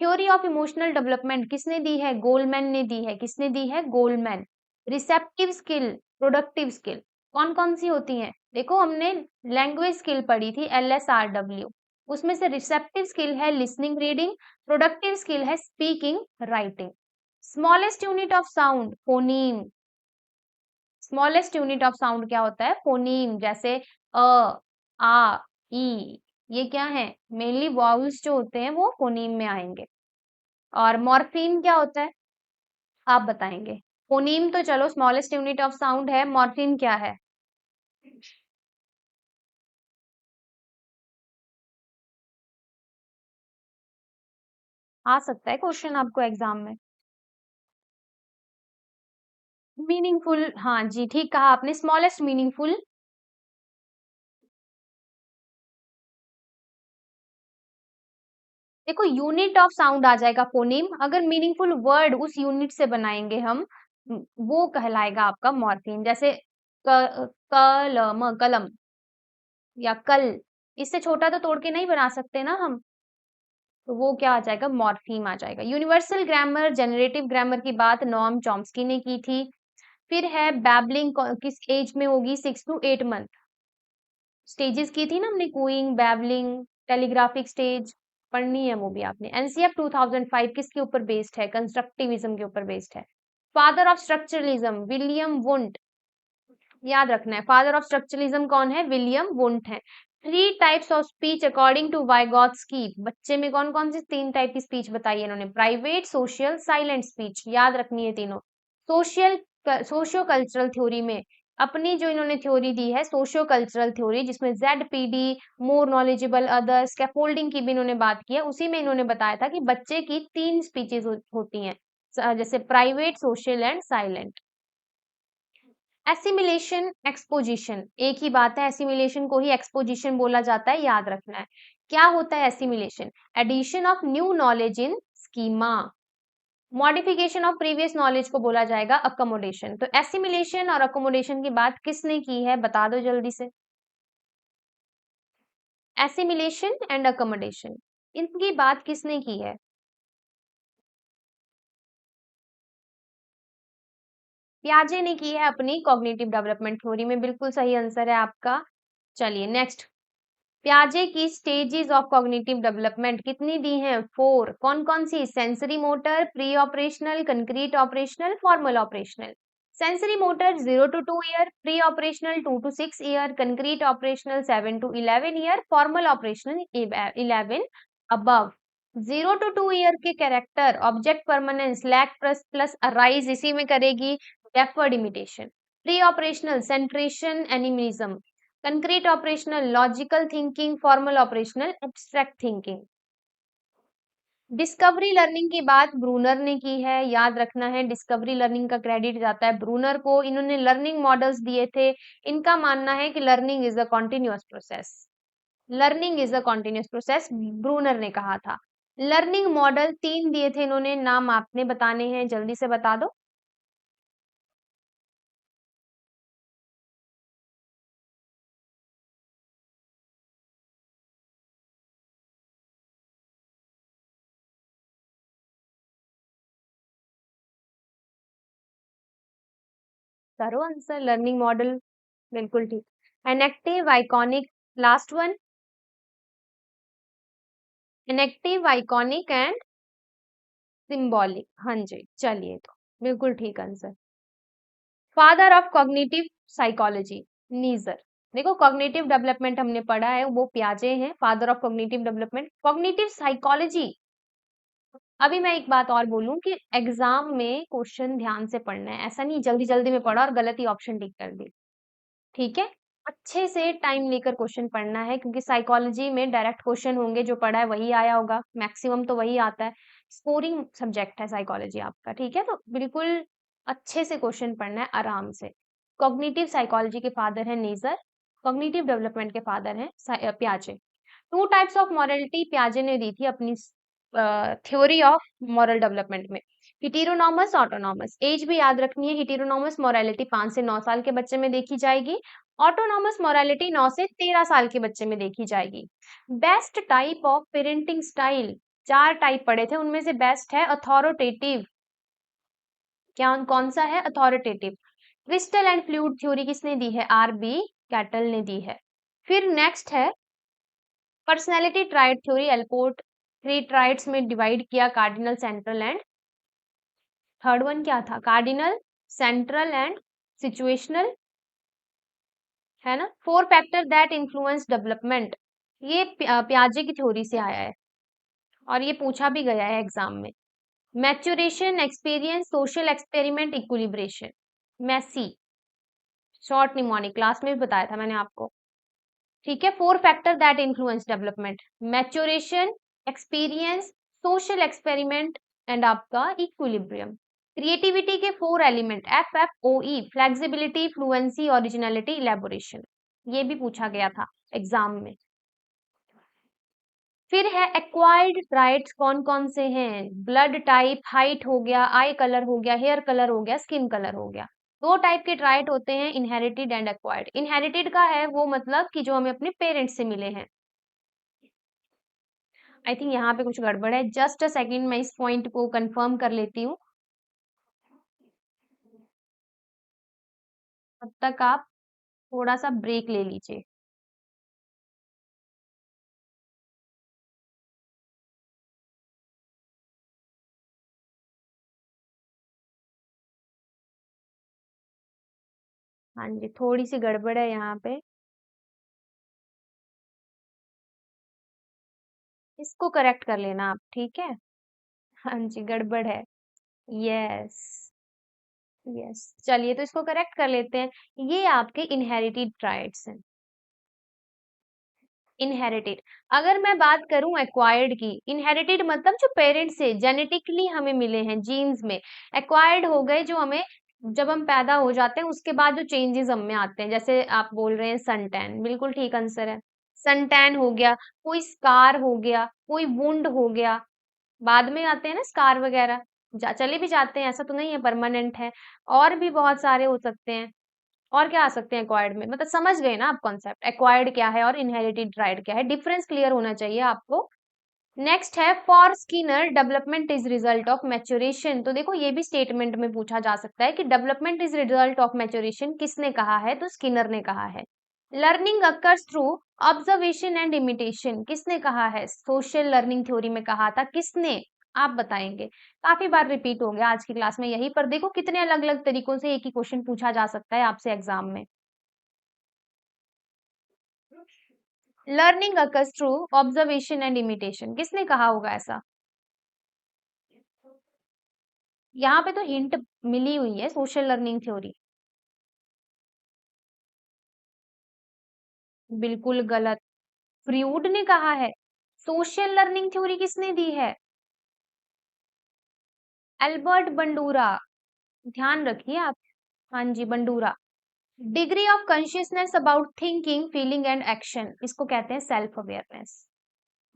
[SPEAKER 1] थ्योरी ऑफ इमोशनल डेवलपमेंट किसने दी है? गोलमैन ने दी है। किसने दी है? Goleman. Receptive skill, productive skill कौन कौन सी होती हैं? देखो हमने लैंग्वेज स्किल पढ़ी थी, LSRW। उसमें से रिसेप्टिव स्किल है लिसनिंग रीडिंग, प्रोडक्टिव स्किल है speaking writing. Smallest unit of sound phoneme. Smallest unit of sound क्या होता है? फोनीम। जैसे अ, आ, ई, ये क्या है? मेनली वाउल्स जो होते हैं वो फोनीम में आएंगे। और मॉर्फीम क्या होता है? आप बताएंगे। फोनीम तो चलो स्मॉलेस्ट यूनिट ऑफ साउंड है, मॉर्फीम क्या है? आ सकता है क्वेश्चन आपको एग्जाम में। मीनिंगफुल, हाँ जी ठीक कहा आपने, स्मॉलेस्ट मीनिंगफुल। देखो यूनिट ऑफ साउंड आ जाएगा फोनीम, अगर मीनिंगफुल वर्ड उस यूनिट से बनाएंगे हम, वो कहलाएगा आपका मॉर्फीम। जैसे कलम, कलम या कल, इससे छोटा तो तोड़ के नहीं बना सकते ना हम, तो वो क्या आ जाएगा? मॉर्फीम आ जाएगा। यूनिवर्सल ग्रामर, जनरेटिव ग्रामर की बात नॉर्म चॉम्स्की ने की थी। फिर है बैबलिंग किस एज में होगी? 6 to 8 मंथ। स्टेजेस की थी ना हमने, कूइंग, बैबलिंग, टेलीग्राफिक स्टेज, पढ़नी है वो भी आपने। एनसीएफ 2005 किसके ऊपर बेस्ड है? कंस्ट्रक्टिविज्म के ऊपर बेस्ड है। Father of structuralism William Wundt, याद रखना है। फादर ऑफ स्ट्रक्चरलिज्म कौन है? विलियम वुंट है। 3 types of speech according to Vygotsky, बच्चे में कौन कौन सी 3 टाइप की स्पीच बताई है इन्होंने? प्राइवेट, सोशल, साइलेंट स्पीच, याद रखनी है तीनों। सोशल, सोशियो कल्चरल थ्योरी में अपनी जो इन्होंने थ्योरी दी है सोशियो कल्चरल थ्योरी, जिसमें ZPD, more knowledgeable other, scaffolding की भी इन्होंने बात की है, उसी में इन्होंने बताया था कि बच्चे की 3 स्पीचेस होती हैं, जैसे private, social and silent. Assimilation, exposition, एक ही बात है, एसिमिलेशन को ही एक्सपोजिशन बोला जाता है, याद रखना है। क्या होता है assimilation? Addition of new knowledge in schema. Modification of previous knowledge को बोला जाएगा अकोमोडेशन। तो एसिमिलेशन और अकोमोडेशन की बात किसने की है? बता दो जल्दी से। एसिमिलेशन एंड अकोमोडेशन, इनकी बात किसने की है? पियाजे ने की है अपनी कॉग्निटिव डेवलपमेंट थ्योरी में, बिल्कुल सही आंसर है आपका। चलिए नेक्स्ट। प्याजे की स्टेजेस ऑफ कॉग्निटिव डेवलपमेंट कितनी दी हैं? 4। कौन कौन सी? Sensory motor, pre operational, concrete operational, formal operational. Sensory motor 0 to 2 year, pre operational 2 to 6 year, concrete operational 7 to 11 year, formal operational 11 above. 0 to 2 year के character, object permanence, lack plus plus arise, इसी में करेगी deferred imitation. Pre operational centration animism, concrete operational logical thinking, formal operational abstract thinking. Discovery learning की बात ब्रूनर ने की है, याद रखना है, डिस्कवरी लर्निंग का क्रेडिट जाता है ब्रूनर को। इन्होंने लर्निंग मॉडल्स दिए थे। इनका मानना है कि learning is a continuous process. Learning is a continuous process, Bruner ने कहा था। लर्निंग मॉडल 3 दिए थे इन्होंने, नाम आपने बताने हैं, जल्दी से बता दो। करो आंसर, लर्निंग मॉडल, बिल्कुल ठीक। Enactive, iconic, last one. Enactive, iconic and symbolic, हाँ जी, चलिए तो बिल्कुल ठीक answer. Father of cognitive psychology, Neisser. देखो कॉग्निटिव डेवलपमेंट हमने पढ़ा है, वो पियाजे हैं father of cognitive development. Cognitive psychology, अभी मैं एक बात और बोलूं कि एग्जाम में क्वेश्चन ध्यान से पढ़ना है, ऐसा नहीं जल्दी जल्दी में पढ़ा और गलत ही ऑप्शन टिक कर दी, ठीक है? अच्छे से टाइम लेकर क्वेश्चन पढ़ना है, क्योंकि साइकोलॉजी में डायरेक्ट क्वेश्चन होंगे, जो पढ़ा है वही आया होगा, मैक्सिमम तो वही आता है। स्कोरिंग सब्जेक्ट है साइकोलॉजी आपका, ठीक है? तो बिल्कुल अच्छे से क्वेश्चन पढ़ना है आराम से। कॉग्निटिव साइकोलॉजी के फादर है नेजर, कॉग्निटिव डेवलपमेंट के फादर हैं प्याजे। 2 टाइप्स ऑफ मॉरलिटी प्याजे ने दी थी अपनी थ्योरी ऑफ मॉरल डेवलपमेंट में। हिटेरोनॉमस, ऑटोनॉमस, एज भी याद रखनी है। हिटेरोनॉमस मॉरलिटी 5 से 9 साल के बच्चे में देखी जाएगी, ऑटोनॉमस मॉरलिटी 9 से 13 साल के बच्चे में देखी जाएगी। Best type of parenting style, 4 type पढ़े थे, उनमें से बेस्ट है अथॉरिटेटिव। क्या कौन सा है? Authoritative. Crystal and fluid theory किसने दी है? RB कैटल ने दी है। फिर नेक्स्ट है personality tried theory Allport 3 triads में डिवाइड किया, cardinal, central and third one क्या था? कार्डिनल, सेंट्रल एंड सिचुएशनल, है ना? 4 फैक्टर दैट इन्फ्लुएंस डेवलपमेंट, ये पियाजे की थ्योरी से आया है और ये पूछा भी गया है एग्जाम में। Maturation, experience, social experiment, equilibration, Macy, short mnemonic, class में भी बताया था मैंने आपको। ठीक है, 4 factor that influence development, maturation, experience, social experiment and आपका इक्विलिब्रियम। क्रिएटिविटी के 4 element, FFOE, flexibility, fluency, originality, elaboration, ये भी पूछा गया था एग्जाम में। फिर है एक्वायर्ड राइट्स, कौन कौन से हैं? ब्लड टाइप, हाइट हो गया, आई कलर हो गया, हेयर कलर हो गया, स्किन कलर हो गया। 2 टाइप के ट्राइट होते हैं, इनहेरिटेड एंड एक्वायर्ड। इनहेरिटेड का है वो मतलब कि जो हमें अपने पेरेंट्स से मिले हैं। आई थिंक यहाँ पे कुछ गड़बड़ है, जस्ट अ सेकेंड, मैं इस पॉइंट को कंफर्म कर लेती हूँ, तब तक आप थोड़ा सा ब्रेक ले लीजिए। हाँ जी, थोड़ी सी गड़बड़ है यहाँ पे, इसको करेक्ट कर लेना आप, ठीक है? हाँ जी, गड़बड़ है। यस, यस, चलिए तो इसको करेक्ट कर लेते हैं। ये आपके इनहेरिटेड ट्राइट्स हैं। इनहेरिटेड, अगर मैं बात करूं एक्वायर्ड की, इनहेरिटेड मतलब जो पेरेंट्स से जेनेटिकली हमें मिले हैं जीन्स में। एक्वायर्ड हो गए जो हमें जब हम पैदा हो जाते हैं उसके बाद जो चेंजेस हम में आते हैं, जैसे आप बोल रहे हैं सन टैन, बिल्कुल ठीक आंसर है। सन टैन हो गया, कोई स्कार हो गया, कोई वुंड हो गया, बाद में आते हैं ना स्कार वगैरह, चले भी जाते हैं, ऐसा तो नहीं है परमानेंट है। और भी बहुत सारे हो सकते हैं। और क्या आ सकते हैं एक्वायर्ड में, मतलब समझ गए ना आप कॉन्सेप्ट, एक्वायर्ड क्या है और इनहेरिटेड राइट क्या है, डिफरेंस क्लियर होना चाहिए आपको। नेक्स्ट है for Skinner, development is result of maturation. तो देखो ये भी स्टेटमेंट में पूछा जा सकता है कि development is result of maturation किसने कहा है, तो स्किनर ने कहा है। Learning occurs through observation and imitation, किसने कहा है? सोशल लर्निंग थ्योरी में कहा था, किसने? आप बताएंगे। काफी बार रिपीट हो गया आज की क्लास में, यही पर देखो कितने अलग अलग तरीकों से एक ही क्वेश्चन पूछा जा सकता है आपसे एग्जाम में। Learning occurs through observation and imitation, किसने कहा होगा ऐसा? यहाँ पे तो हिंट मिली हुई है, सोशल लर्निंग थ्योरी। बिल्कुल गलत, फ्रूड ने कहा है। सोशल लर्निंग थ्योरी किसने दी है? एल्बर्ट बंडूरा, ध्यान रखिए आप। हाँ जी, Bandura. Degree of consciousness about thinking, feeling and action, इसको कहते हैं सेल्फ अवेयरनेस।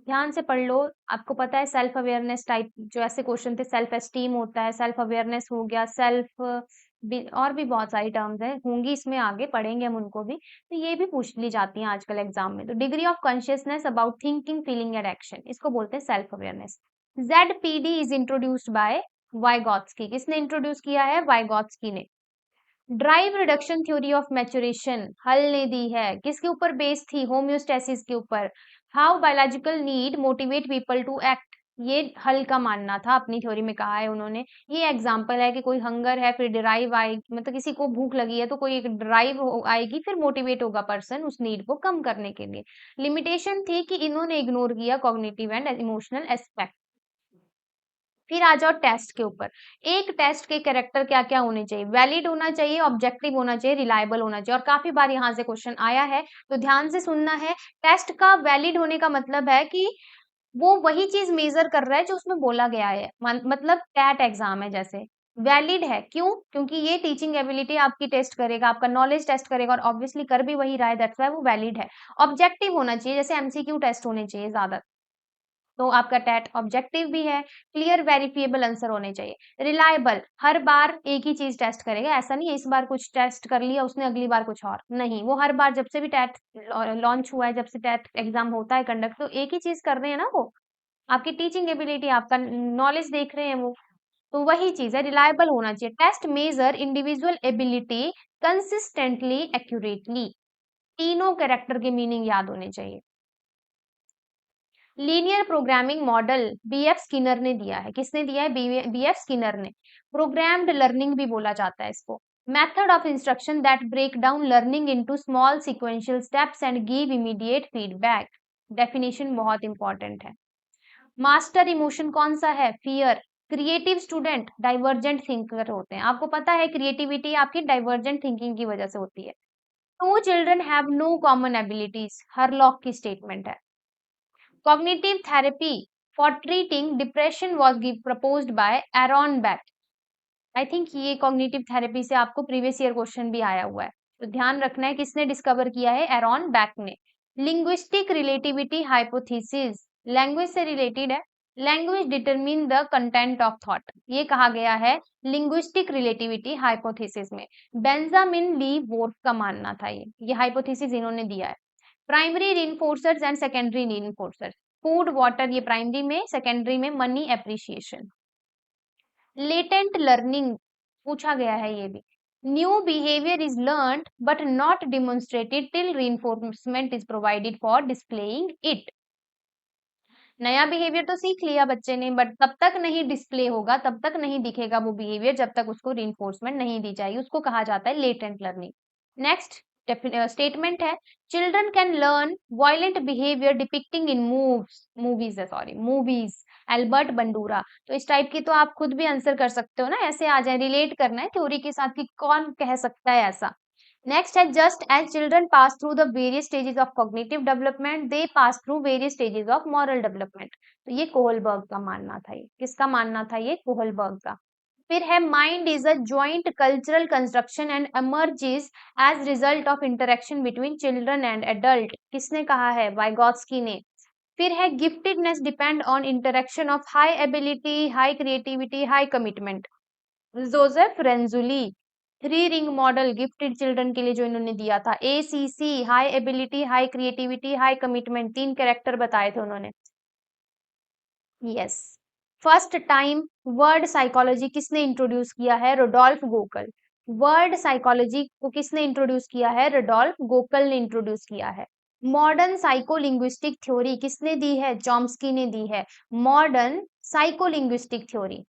[SPEAKER 1] ध्यान से पढ़ लो। आपको पता है सेल्फ अवेयरनेस टाइप जो ऐसे क्वेश्चन थे, सेल्फ एस्टीम होता है, सेल्फ अवेयरनेस हो गया, सेल्फ और भी बहुत सारी टर्म्स हैं, होंगी इसमें, आगे पढ़ेंगे हम उनको भी, तो ये भी पूछ ली जाती हैं आजकल एग्जाम में। तो degree of consciousness about thinking, feeling and action, इसको बोलते हैं self awareness. ZPD is introduced by Vygotsky, किसने इंट्रोड्यूस किया है? वाइगॉत्स्की ने। Drive reduction theory of maturation Hull ने दी है, किसके ऊपर बेस्ड थी? होम्योस्टेसिस के ऊपर। How biological need motivate people to act, ये हल का मानना था, अपनी थ्योरी में कहा है उन्होंने। ये एग्जांपल है कि कोई हंगर है फिर ड्राइव आएगी, मतलब किसी को भूख लगी है तो कोई एक ड्राइव आएगी, फिर मोटिवेट होगा पर्सन उस नीड को कम करने के लिए। लिमिटेशन थी कि इन्होंने इग्नोर किया कॉग्निटिव एंड इमोशनल एस्पेक्ट। फिर आ जाओ टेस्ट के ऊपर। एक टेस्ट के कैरेक्टर क्या क्या होने चाहिए? वैलिड होना चाहिए, ऑब्जेक्टिव होना चाहिए, रिलायबल होना चाहिए, और काफी बार यहाँ से क्वेश्चन आया है, तो ध्यान से सुनना है। टेस्ट का वैलिड होने का मतलब है कि वो वही चीज मेजर कर रहा है जो उसमें बोला गया है, मतलब टैट एग्जाम है जैसे। वैलिड है क्यों? क्योंकि ये टीचिंग एबिलिटी आपकी टेस्ट करेगा, आपका नॉलेज टेस्ट करेगा, और ऑब्वियसली कर भी वही रहा है, दैट्स व्हाई वो वैलिड है। ऑब्जेक्टिव होना चाहिए, जैसे MCQ टेस्ट होने चाहिए ज्यादा, तो आपका टैट ऑब्जेक्टिव भी है। क्लियर वेरिफिएबल आंसर होने चाहिए। रिलायबल, हर बार एक ही चीज टेस्ट करेगा, ऐसा नहीं है इस बार कुछ टेस्ट कर लिया उसने, अगली बार कुछ और नहीं, वो हर बार जब से भी टैट लॉन्च हुआ है, जब से टैट एग्जाम होता है कंडक्ट, तो एक ही चीज कर रहे हैं ना वो। आपकी टीचिंग एबिलिटी, आपका नॉलेज देख रहे हैं वो, तो वही चीज है। रिलायबल होना चाहिए। Test measure individual ability consistently accurately, तीनों कैरेक्टर के मीनिंग याद होने चाहिए। Linear programming model BF Skinner ने दिया है। किसने दिया है? बीएफ स्किनर ने। प्रोग्राम्ड लर्निंग भी बोला जाता है इसको। Method of instruction that break down learning into small sequential steps and give immediate feedback. Definition बहुत इंपॉर्टेंट है। मास्टर इमोशन कौन सा है? Fear. Creative student divergent thinker होते हैं। आपको पता है क्रिएटिविटी आपकी डाइवर्जेंट थिंकिंग की वजह से होती है। Two children have no common abilities, Hurlock की स्टेटमेंट है। Cognitive therapy for treating depression was proposed by Aaron Beck. I think ये कॉग्निटिव थेरेपी से आपको प्रीवियस ईयर क्वेश्चन भी आया हुआ है, तो ध्यान रखना है किसने डिस्कवर किया है? एरॉन बैक ने। लिंग्विस्टिक रिलेटिविटी हाइपोथेसिस, लैंग्वेज से रिलेटेड है। Language determine the content of thought, ये कहा गया है लिंग्विस्टिक रिलेटिविटी हाइपोथेसिस में। बेंजामिन ली वोर्फ का मानना था ये हाइपोथेसिस इन्होंने दिया है। Primary reinforcers and secondary reinforcers, food water ये प्राइमरी में, सेकेंडरी में मनी एप्रिसिएशन। लेटेंट लर्निंग पूछा गया है ये भी। New behaviour is learned but not demonstrated till reinforcement is provided for displaying it. नया बिहेवियर तो सीख लिया बच्चे ने, बट तब तक नहीं डिस्प्ले होगा, तब तक नहीं दिखेगा वो बिहेवियर जब तक उसको रीइंफोर्समेंट नहीं दी जाएगी, उसको कहा जाता है लेटेंट लर्निंग। नेक्स्ट स्टेटमेंट है, children can learn violent behaviour depicting in movies. Albert Bandura. तो इस टाइप की तो आप खुद भी आंसर कर सकते हो ना, ऐसे आ जाए, रिलेट करना है थ्योरी के साथ कि कौन कह सकता है ऐसा। नेक्स्ट है, just as children pass through the various stages of cognitive development they pass through various stages of moral development. तो ये कोहलबर्ग का मानना था। ये किसका मानना था? ये कोहलबर्ग का। फिर है, mind is a joint cultural construction and emerges as result of interaction between children and adult. किसने कहा है? वाइगॉत्स्की ने। फिर है, giftedness depend on interaction of high ability, high creativity, high commitment. Joseph Renzulli. Three ring model gifted children के लिए जो इन्होंने दिया था, ACC, high ability, high creativity, high commitment, 3 character बताए थे उन्होंने। Yes. First time word psychology किसने इंट्रोड्यूस किया है? रुडोल्फ गोकल। वर्ड साइकोलॉजी को किसने इंट्रोड्यूस किया है? रुडोल्फ गोकल ने इंट्रोड्यूस किया है। मॉडर्न साइकोलिंग्विस्टिक थ्योरी किसने दी है? चॉम्स्की ने दी है। Modern psycholinguistic theory.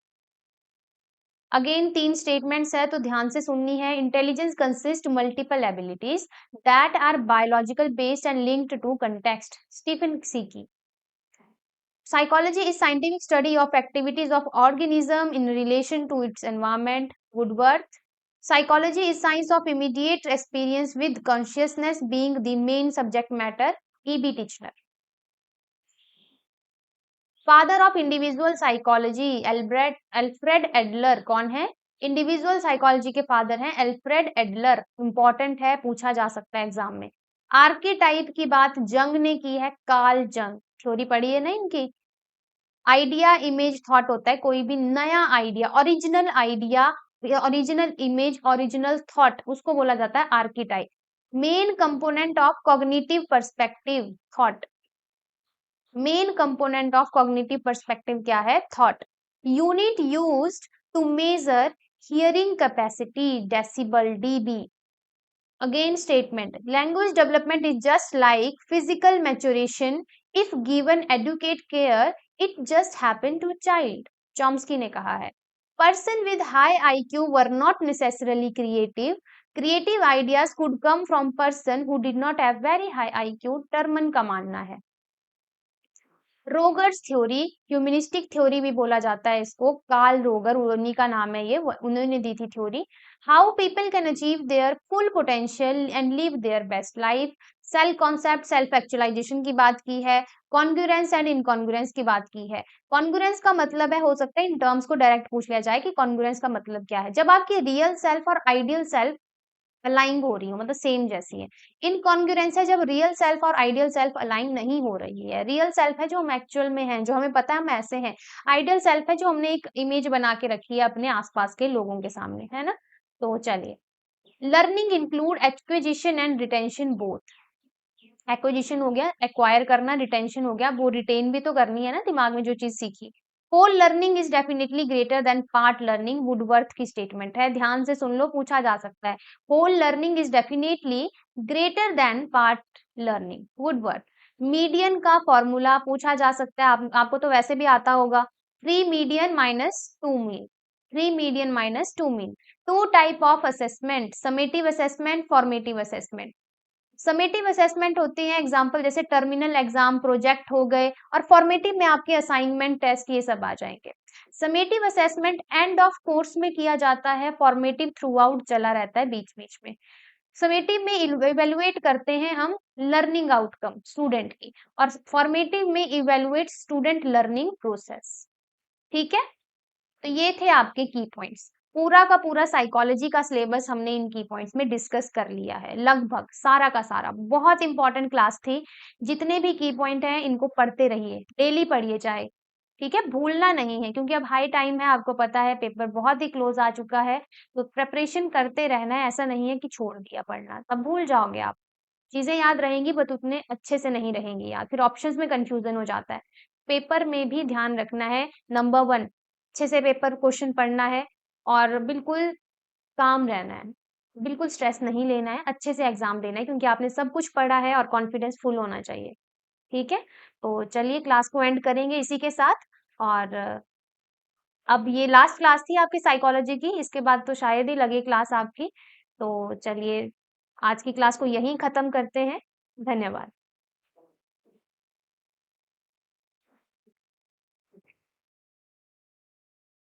[SPEAKER 1] Again 3 statements है तो ध्यान से सुननी है। Intelligence consist multiple abilities that are biological based and linked to context, Stephen Ceci. Psychology is scientific study of activities of organism in relation to its environment, Woodworth. Psychology is science of immediate experience with consciousness being the main subject matter, E.B. Titchener. Father of individual psychology, Alfred Adler. कौन है? इंडिविजुअल साइकोलॉजी के फादर हैं अल्फ्रेड एडलर। इंपॉर्टेंट है, पूछा जा सकता है एग्जाम में। आर्केटाइप की बात जंग ने की है, कार्ल जंग। थ्योरी पढ़ी है ना इनकी। आइडिया, इमेज, थॉट होता है कोई भी नया idea, original idea, original image, original thought, उसको बोला जाता है archetype. Main component of cognitive perspective, thought. Main component of cognitive perspective क्या है? Thought. Unit used to measure hearing capacity, decibel, DB. Again statement, language development is just like physical maturation, if given adequate care it just happen to child. Chomsky ने कहा है। Person with high IQ were not necessarily creative, creative ideas could come from person who did not have very high IQ, Terman का मानना है। रोगर्स थ्योरी, ह्यूमनिस्टिक थ्योरी भी बोला जाता है इसको, कार्ल रोगर, उन्हीं का नाम है ये, उन्होंने दी थी थ्योरी। How people can achieve their full potential and live their best life. Self concept, self actualisation की बात की है। कॉन्ग्रुएंस एंड इनकॉन्ग्रुएंस की बात की है। कॉन्ग्रुएंस का मतलब है, हो सकता है इन टर्म्स को डायरेक्ट पूछ लिया जाए कि कॉन्ग्रुएंस का मतलब क्या है। जब आपकी रियल सेल्फ और आइडियल सेल्फ अलाइन हो रही हो, मतलब सेम जैसी है। इनकॉन्ग्रुएंस है जब रियल सेल्फ और आइडियल सेल्फ अलाइन नहीं हो रही है। रियल सेल्फ है जो हम एक्चुअल में हैं, जो हमें पता है हम ऐसे हैं। आइडियल सेल्फ है जो हमने एक इमेज बना के रखी है अपने आसपास के लोगों के सामने, है ना। तो चलिए, learning include acquisition and retention both. Acquisition हो गया एक्वायर करना, रिटेंशन हो गया वो रिटेन भी तो करनी है ना दिमाग में जो चीज सीखी। Whole learning is definitely greater than part learning, Woodworth की स्टेटमेंट है, ध्यान से सुन लो, पूछा जा सकता है। Whole learning is definitely greater than part learning, Woodworth. Median का फॉर्मूला पूछा जा सकता है, आपको तो वैसे भी आता होगा, 3 median minus 2 mean, 3 median minus 2 mean. Two type of assessment, summative assessment, formative assessment. Summative assessment होती है एग्जाम्पल जैसे टर्मिनल एग्जाम, प्रोजेक्ट हो गए, और फॉर्मेटिव में आपके असाइनमेंट, टेस्ट, ये सब आ जाएंगे। Summative assessment end of course में किया जाता है, फॉर्मेटिव थ्रू आउट चला रहता है बीच बीच में। समेटिव में इवेलुएट करते हैं हम लर्निंग आउटकम स्टूडेंट की, और फॉर्मेटिव में इवेलुएट स्टूडेंट लर्निंग प्रोसेस। ठीक है, तो ये थे आपके की पॉइंट्स। पूरा का पूरा साइकोलॉजी का सिलेबस हमने इन की पॉइंट्स में डिस्कस कर लिया है, लगभग सारा का सारा। बहुत इंपॉर्टेंट क्लास थी, जितने भी की पॉइंट हैं इनको पढ़ते रहिए, डेली पढ़िए चाहे, ठीक है, भूलना नहीं है, क्योंकि अब हाई टाइम है, आपको पता है पेपर बहुत ही क्लोज आ चुका है, तो प्रिपरेशन करते रहना है, ऐसा नहीं है कि छोड़ दिया पढ़ना, तब भूल जाओगे आप। चीजें याद रहेंगी बट उतने अच्छे से नहीं रहेंगी याद, फिर ऑप्शंस में कंफ्यूजन हो जाता है। पेपर में भी ध्यान रखना है, नंबर 1 अच्छे से पेपर क्वेश्चन पढ़ना है, और बिल्कुल काम रहना है, बिल्कुल स्ट्रेस नहीं लेना है, अच्छे से एग्जाम देना है, क्योंकि आपने सब कुछ पढ़ा है और कॉन्फिडेंस फुल होना चाहिए। ठीक है, तो चलिए क्लास को एंड करेंगे इसी के साथ। और अब ये लास्ट क्लास थी आपकी साइकोलॉजी की, इसके बाद तो शायद ही लगे क्लास आपकी। तो चलिए आज की क्लास को यहीं खत्म करते हैं। धन्यवाद।